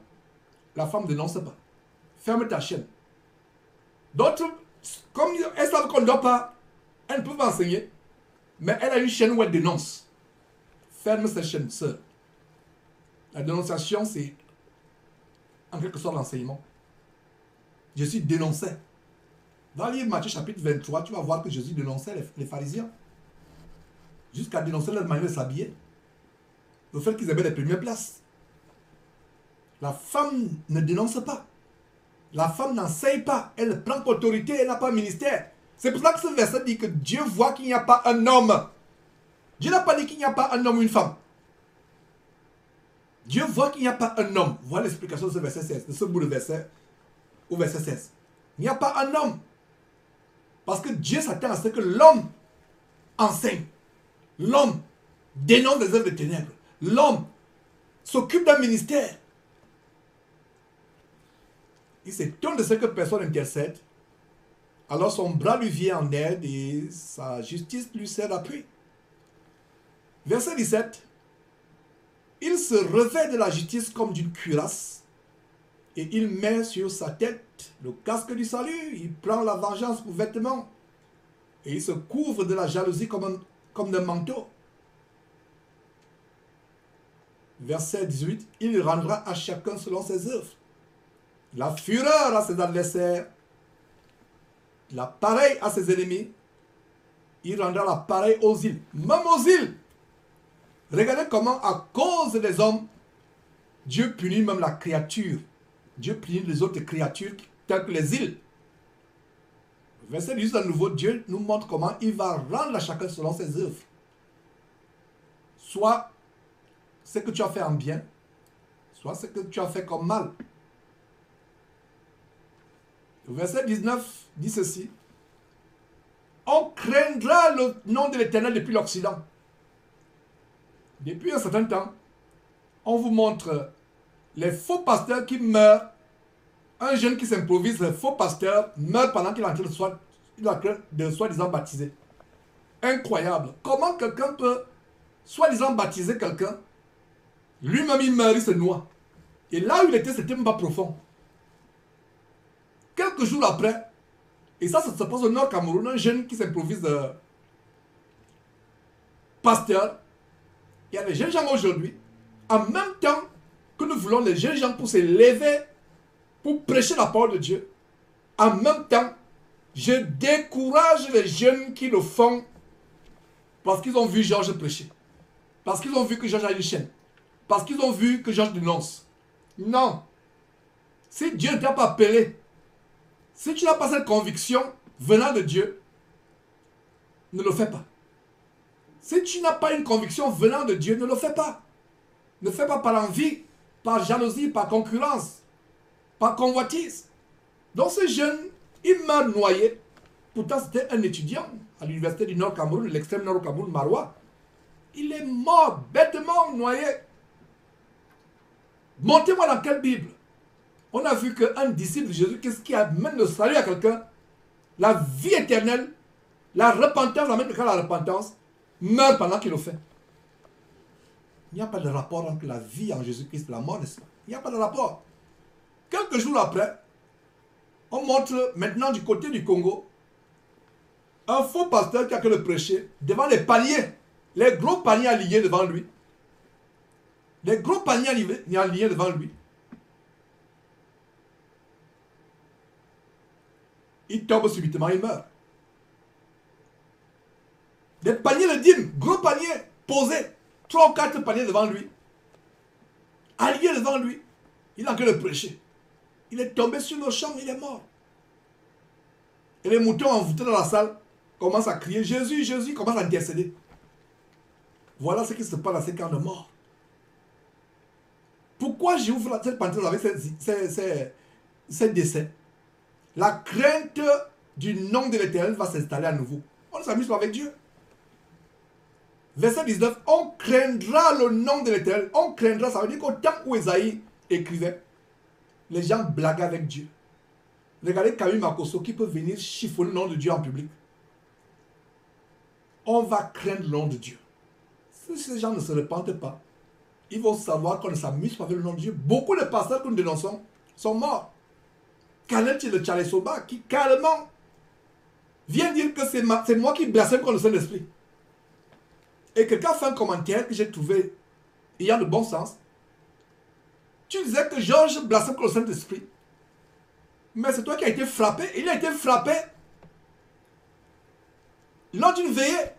la femme ne dénonce pas. Ferme ta chaîne. D'autres, comme elles savent qu'on ne doit pas, elles ne peuvent pas enseigner, mais elle a une chaîne où elle dénonce. Ferme cette chaîne, sœur. La dénonciation, c'est en quelque sorte l'enseignement. Jésus dénonçait. Dans le livre Matthieu chapitre 23, tu vas voir que Jésus dénonçait les pharisiens. Jusqu'à dénoncer leur manière de s'habiller. Le fait qu'ils avaient les premières places. La femme ne dénonce pas. La femme n'enseigne pas. Elle prend autorité, elle n'a pas ministère. C'est pour ça que ce verset dit que Dieu voit qu'il n'y a pas un homme. Dieu n'a pas dit qu'il n'y a pas un homme ou une femme. Dieu voit qu'il n'y a pas un homme. Voilà l'explication de ce verset 16, de ce bout de verset au verset 16. Il n'y a pas un homme. Parce que Dieu s'attend à ce que l'homme enseigne. L'homme dénonce les œuvres des ténèbres. L'homme s'occupe d'un ministère. Il s'étonne de ce que personne n'intercède. Alors son bras lui vient en aide et sa justice lui sert d'appui. Verset 17. Il se revêt de la justice comme d'une cuirasse et il met sur sa tête le casque du salut. Il prend la vengeance pour vêtement et il se couvre de la jalousie comme d'un manteau. Verset 18, il rendra à chacun selon ses œuvres. La fureur à ses adversaires, la pareille à ses ennemis, il rendra la pareille aux îles. Même aux îles. Regardez comment, à cause des hommes, Dieu punit même la créature. Dieu punit les autres créatures, telles que les îles. Verset 18 à nouveau, Dieu nous montre comment il va rendre à chacun selon ses œuvres. Soit ce que tu as fait en bien, soit ce que tu as fait comme mal. Verset 19 dit ceci. On craindra le nom de l'Éternel depuis l'Occident. Depuis un certain temps, on vous montre les faux pasteurs qui meurent. Un jeune qui s'improvise faux pasteur meurt pendant qu'il est en train de soi-disant baptiser. Incroyable. Comment quelqu'un peut soi-disant baptiser quelqu'un, lui-même il meurt, il se noie. Et là où il était, c'était même pas profond. Quelques jours après, et ça se passe au Nord Cameroun, un jeune qui s'improvise pasteur. Il y a des jeunes gens aujourd'hui, en même temps que nous voulons les jeunes gens pour se lever, pour prêcher la parole de Dieu, en même temps, je décourage les jeunes qui le font parce qu'ils ont vu Georges prêcher, parce qu'ils ont vu que Georges a une chaîne, parce qu'ils ont vu que Georges dénonce. Non. Si Dieu ne t'a pas appelé, si tu n'as pas cette conviction venant de Dieu, ne le fais pas. Si tu n'as pas une conviction venant de Dieu, ne le fais pas. Ne fais pas par envie, par jalousie, par concurrence, par convoitise. Donc ce jeune, il meurt noyé. Pourtant c'était un étudiant à l'université du Nord Cameroun, l'extrême Nord Cameroun, Marois. Il est mort, bêtement noyé. Montez-moi dans quelle Bible on a vu qu'un disciple de Jésus, qu'est-ce qui amène le salut à quelqu'un? La vie éternelle, la repentance, amène quelqu'un à la repentance, meurt pendant qu'il le fait. Il n'y a pas de rapport entre la vie en Jésus-Christ et la mort, n'est-ce pas? Il n'y a pas de rapport. Quelques jours après, on montre maintenant du côté du Congo un faux pasteur qui a que le prêcher devant les paniers, les gros paniers alignés devant lui. Les gros paniers alignés devant lui. Il tombe subitement, il meurt. Des paniers de dîmes, gros paniers, posés, 3 ou 4 paniers devant lui, alignés devant lui. Il a que le prêcher. Il est tombé sur le champ, il est mort. Et les moutons envoûtés dans la salle commencent à crier Jésus, Jésus, commencent à intercéder. Voilà ce qui se passe dans ces camps de mort. Pourquoi j'ouvre cette parenthèse avec ces décès? La crainte du nom de l'Éternel va s'installer à nouveau. On ne s'amuse pas avec Dieu. Verset 19, on craindra le nom de l'Éternel. On craindra, ça veut dire qu'au temps où Esaïe écrivait, les gens blaguaient avec Dieu. Regardez Camille Makosso qui peut venir chiffonner le nom de Dieu en public. On va craindre le nom de Dieu. Si ces gens ne se repentent pas, ils vont savoir qu'on ne s'amuse pas avec le nom de Dieu. Beaucoup de pasteurs que nous dénonçons sont morts. Kalechi de Tchalesoba qui carrément vient dire que c'est moi qui blasphème contre le Saint-Esprit. Et quelqu'un fait un commentaire que j'ai trouvé ayant de bon sens. Tu disais que Georges blasphème contre le Saint-Esprit. Mais c'est toi qui as été frappé. Il a été frappé lors d'une veillée.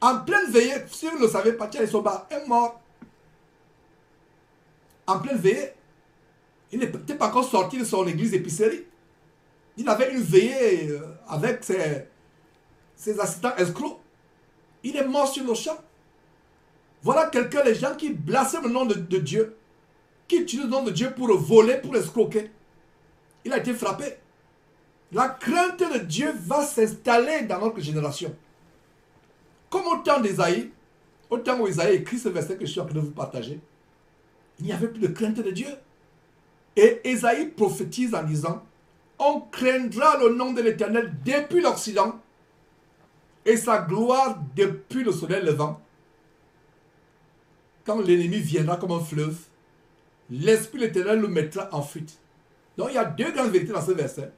En pleine veillée, si vous ne le savez pas, Tchalesoba est mort. En pleine veillée. Il n'était pas encore sorti de son église épicerie. Il avait une veillée avec ses assistants escrocs. Il est mort sur le champ. Voilà quelqu'un, les gens qui blasphèment le nom de Dieu, qui utilisent le nom de Dieu pour voler, pour escroquer. Il a été frappé. La crainte de Dieu va s'installer dans notre génération. Comme au temps d'Ésaïe, au temps où Ésaïe écrit ce verset que je suis en train de vous partager, il n'y avait plus de crainte de Dieu. Et Ésaïe prophétise en disant, on craindra le nom de l'Éternel depuis l'Occident et sa gloire depuis le soleil levant. Quand l'ennemi viendra comme un fleuve, l'Esprit de l'Éternel le mettra en fuite. Donc il y a 2 grandes vérités dans ce verset.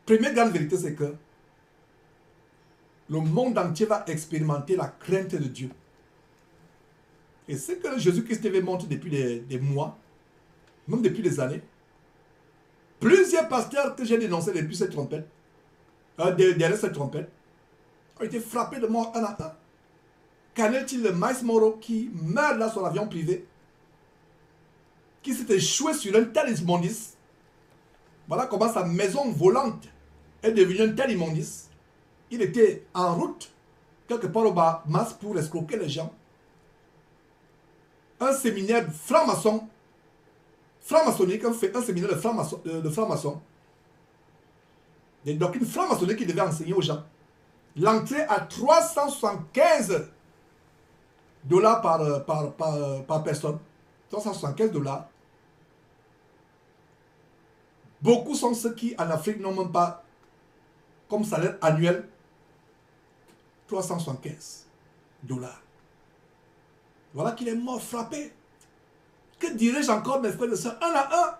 Première grande vérité, c'est que le monde entier va expérimenter la crainte de Dieu. Et ce que Jésus-Christ TV montre depuis des mois, même depuis des années, plusieurs pasteurs que j'ai dénoncés depuis cette trompette, derrière cette trompette, ont été frappés de mort un à un. Qu'en est-il de Miles Moro qui meurt là sur l'avion privé, qui s'est échoué sur un tel immondice? Voilà comment sa maison volante est devenue un tel immondice. Il était en route, quelque part au Bahamas, pour escroquer les gens. Un séminaire franc-maçonnique, un séminaire de franc-maçon. Des doctrines franc-maçonniques qu'il devait enseigner aux gens. L'entrée à 375 $ par personne. 375 $. Beaucoup sont ceux qui, en Afrique, n'ont même pas comme salaire annuel 375 $. Voilà qu'il est mort frappé. Que dirais-je encore, mes frères et sœurs, un à un?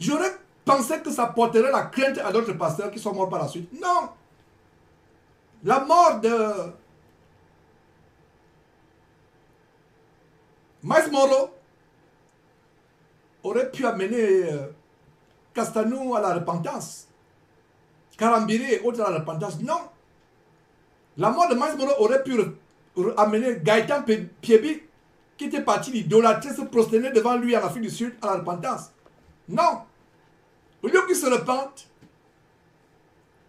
J'aurais pensé que ça porterait la crainte à d'autres pasteurs qui sont morts par la suite. Non! La mort de Miles Moro aurait pu amener Castanou à la repentance, Karambiri et autres à la repentance. Non! La mort de Miles Moro aurait pu amener Gaëtan Piebi, qui était parti l'idolâtrer, se prosterner devant lui en Afrique du Sud, à la repentance. Non! Au lieu qu'il se repente,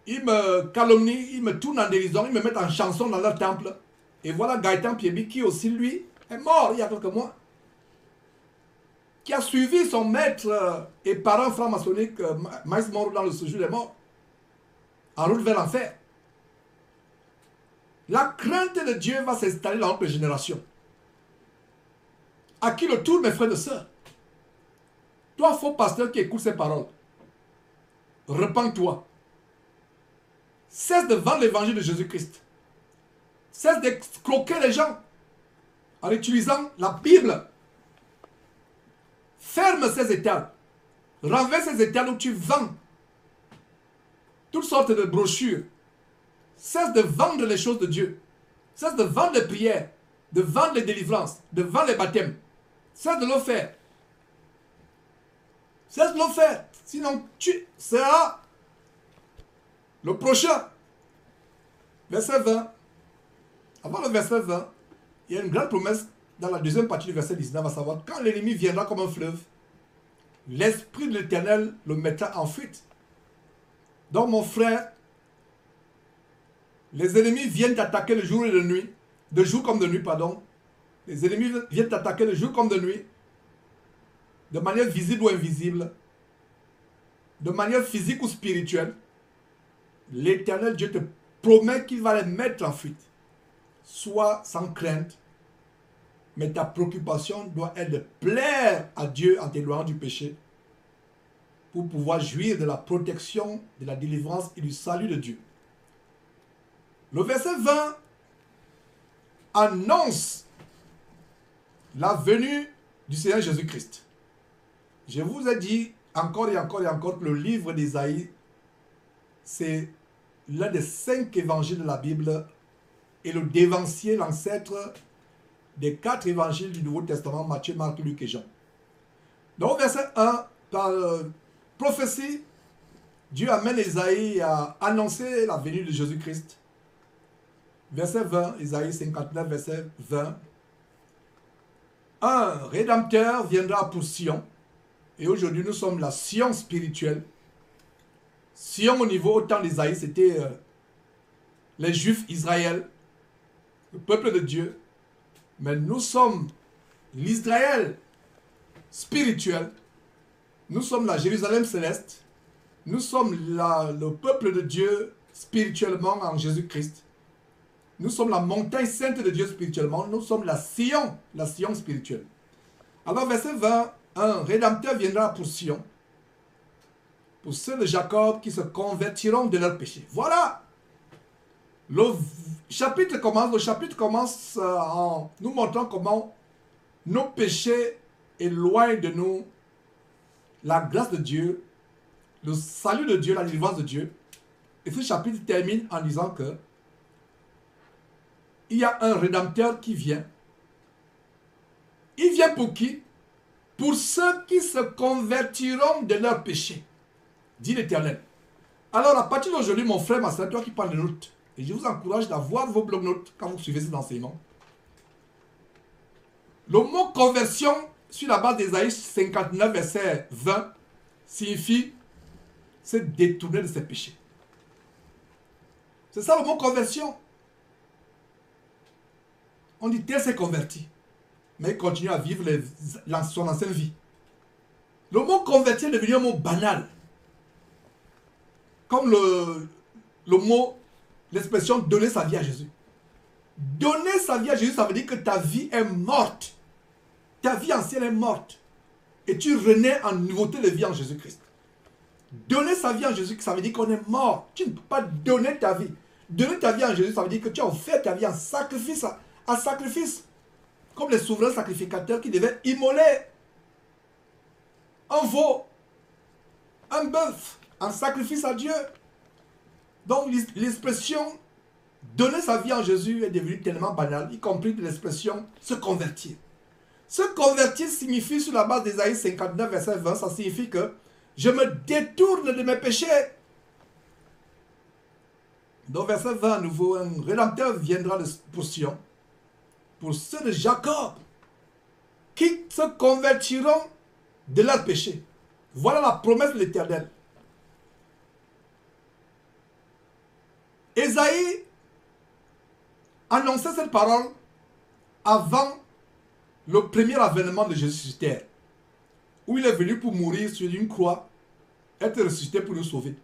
ils me calomnient, ils me tournent en dérision, ils me mettent en chanson dans leur temple. Et voilà Gaëtan Piebi qui aussi, lui, est mort il y a quelques mois. Qui a suivi son maître et parent franc-maçonnique, Miles Moro, dans le séjour des morts, en route vers l'enfer. La crainte de Dieu va s'installer dans notre génération. À qui le tour, mes frères et sœurs? Toi, faux pasteur qui écoute ces paroles, repens-toi. Cesse de vendre l'évangile de Jésus-Christ. Cesse d'escroquer les gens en utilisant la Bible. Ferme ces étals. Renverse ces étals où tu vends toutes sortes de brochures. Cesse de vendre les choses de Dieu. Cesse de vendre les prières, de vendre les délivrances, de vendre les baptêmes. Cesse de le faire. Cesse de le faire. Sinon, tu seras le prochain. Verset 20. Avant le verset 20, il y a une grande promesse dans la deuxième partie du verset 19, à savoir, quand l'ennemi viendra comme un fleuve, l'Esprit de l'Éternel le mettra en fuite. Donc mon frère, les ennemis viennent t'attaquer le jour et de nuit, de jour comme de nuit, pardon. Les ennemis viennent t'attaquer le jour comme de nuit, de manière visible ou invisible, de manière physique ou spirituelle. L'Éternel Dieu te promet qu'il va les mettre en fuite. Sois sans crainte, mais ta préoccupation doit être de plaire à Dieu en t'éloignant du péché pour pouvoir jouir de la protection, de la délivrance et du salut de Dieu. Le verset 20 annonce la venue du Seigneur Jésus-Christ. Je vous ai dit encore et encore et encore que le livre d'Ésaïe, c'est l'un des 5 évangiles de la Bible et le dévancier, l'ancêtre des 4 évangiles du Nouveau Testament, Matthieu, Marc, Luc et Jean. Donc, verset 1, par prophétie, Dieu amène Ésaïe à annoncer la venue de Jésus-Christ. Verset 20, Ésaïe 59, verset 20. Un rédempteur viendra pour Sion. Et aujourd'hui, nous sommes la Sion spirituelle. Sion au niveau, au temps d'Ésaïe, c'était les Juifs, Israël, le peuple de Dieu. Mais nous sommes l'Israël spirituel. Nous sommes la Jérusalem céleste. Nous sommes le peuple de Dieu spirituellement en Jésus-Christ. Nous sommes la montagne sainte de Dieu spirituellement. Nous sommes la Sion spirituelle. Alors verset 20, un rédempteur viendra pour Sion, pour ceux de Jacob qui se convertiront de leurs péchés. Voilà. Le chapitre commence en nous montrant comment nos péchés éloignent de nous la grâce de Dieu, le salut de Dieu, la délivrance de Dieu. Et ce chapitre termine en disant que il y a un rédempteur qui vient Il vient pour qui? Pour ceux qui se convertiront de leurs péchés, dit l'Éternel. Alors, à partir d'aujourd'hui, mon frère, ma soeur, toi qui parles de notes, et je vous encourage d'avoir vos blocs-notes quand vous suivez cet enseignement. Le mot conversion, sur la base d'Ésaïe 59, verset 20, signifie se détourner de ses péchés. C'est ça le mot conversion. On dit tel s'est converti, mais il continue à vivre son ancienne vie. Le mot converti est devenu un mot banal. Comme le mot, l'expression donner sa vie à Jésus. Donner sa vie à Jésus, ça veut dire que ta vie est morte. Ta vie ancienne est morte. Et tu renais en nouveauté de vie en Jésus-Christ. Donner sa vie en Jésus, ça veut dire qu'on est mort. Tu ne peux pas donner ta vie. Donner ta vie en Jésus, ça veut dire que tu as offert ta vie en sacrifice. En sacrifice. Comme les souverains sacrificateurs qui devaient immoler un veau, un bœuf, en sacrifice à Dieu. Donc l'expression donner sa vie en Jésus est devenue tellement banale, y compris de l'expression se convertir. Se convertir signifie, sur la base d'Ésaïe 59, verset 20, ça signifie que je me détourne de mes péchés. Dans verset 20 à nouveau, un rédempteur viendra pour Sion, pour ceux de Jacob, qui se convertiront de leurs péchés. Voilà la promesse de l'Éternel. Ésaïe annonçait cette parole avant le premier avènement de Jésus sur terre, où il est venu pour mourir sur une croix, être ressuscité pour nous sauver.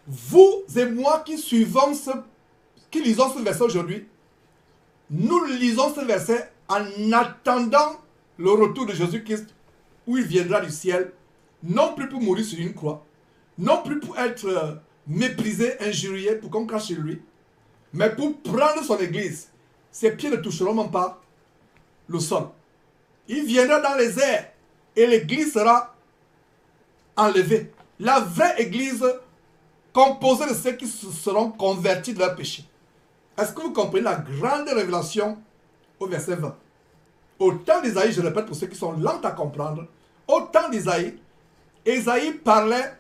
Vous et moi qui lisons ce verset aujourd'hui, nous lisons ce verset en attendant le retour de Jésus-Christ, où il viendra du ciel, non plus pour mourir sur une croix, non plus pour être méprisé, injurié, pour qu'on crache sur lui, mais pour prendre son église. Ses pieds ne toucheront même pas le sol. Il viendra dans les airs et l'église sera enlevée. La vraie église composée de ceux qui seront convertis de leur péché. Est-ce que vous comprenez la grande révélation au verset 20? Au temps d'Ésaïe, je répète pour ceux qui sont lents à comprendre, au temps d'Ésaïe, Ésaïe parlait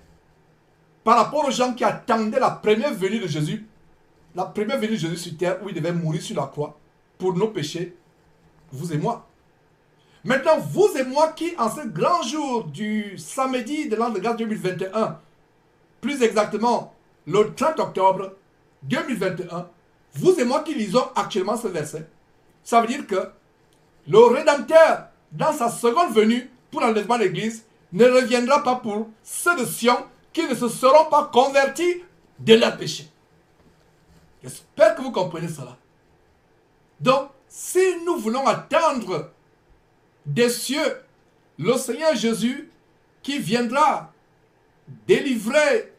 par rapport aux gens qui attendaient la première venue de Jésus, la première venue de Jésus sur terre où il devait mourir sur la croix pour nos péchés, vous et moi. Maintenant, vous et moi qui, en ce grand jour du samedi de l'an de grâce 2021, plus exactement le 30 octobre 2021, vous et moi qui lisons actuellement ce verset, ça veut dire que le Rédempteur, dans sa seconde venue pour l'enlèvement de l'Église, ne reviendra pas pour ceux de Sion qui ne se seront pas convertis de leur péché. J'espère que vous comprenez cela. Donc, si nous voulons attendre des cieux le Seigneur Jésus qui viendra délivrer,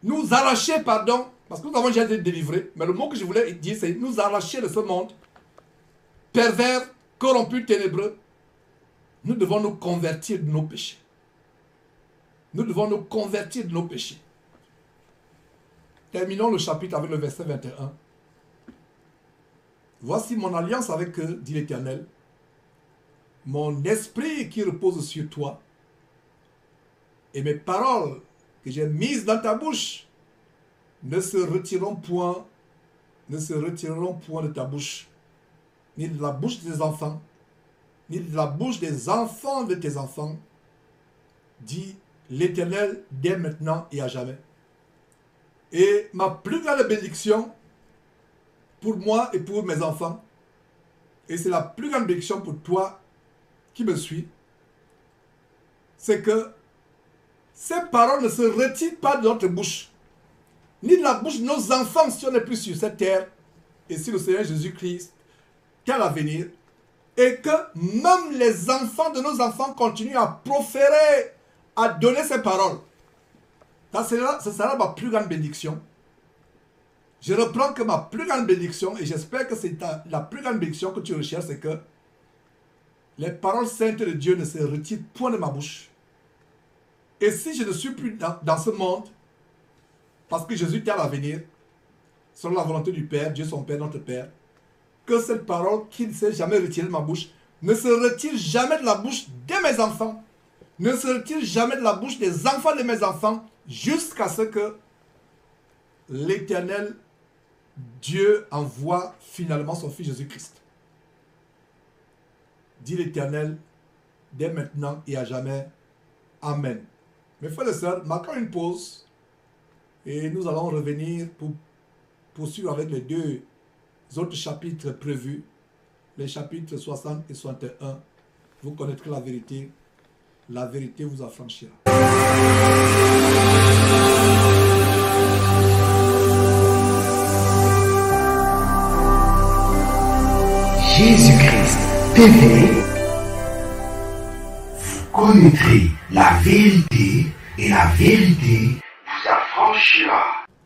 nous arracher, pardon, parce que nous avons déjà été délivrés, mais le mot que je voulais dire, c'est nous arracher de ce monde pervers, corrompu, ténébreux. Nous devons nous convertir de nos péchés. Nous devons nous convertir de nos péchés. Terminons le chapitre avec le verset 21. Voici mon alliance avec eux, dit l'Éternel. Mon esprit qui repose sur toi et mes paroles que j'ai mises dans ta bouche ne se retireront point de ta bouche, ni de la bouche de tes enfants, ni de la bouche des enfants de tes enfants, dit l'Éternel dès maintenant et à jamais. Et ma plus grande bénédiction pour moi et pour mes enfants, et c'est la plus grande bénédiction pour toi qui me suis, c'est que ces paroles ne se retirent pas de notre bouche, ni de la bouche de nos enfants si on n'est plus sur cette terre, et si le Seigneur Jésus-Christ tel à venir, et que même les enfants de nos enfants continuent à proférer, à donner ces paroles. Ce sera ma plus grande bénédiction. Je reprends que ma plus grande bénédiction, et j'espère que c'est la plus grande bénédiction que tu recherches, c'est que les paroles saintes de Dieu ne se retirent point de ma bouche. Et si je ne suis plus dans ce monde, parce que Jésus est à venir, selon la volonté du Père, Dieu son Père, notre Père, que cette parole qui ne s'est jamais retirée de ma bouche ne se retire jamais de la bouche de mes enfants, ne se retire jamais de la bouche des enfants de mes enfants, jusqu'à ce que l'Éternel Dieu envoie finalement son Fils Jésus-Christ. Dit l'Éternel, dès maintenant et à jamais. Amen. Mes frères et sœurs, marquons une pause et nous allons revenir pour poursuivre avec les deux autres chapitres prévus, les chapitres 60 et 61. Vous connaîtrez la vérité vous affranchira. Jésus-Christ TV, vous connaîtrez la vérité et la vérité vous affranchira.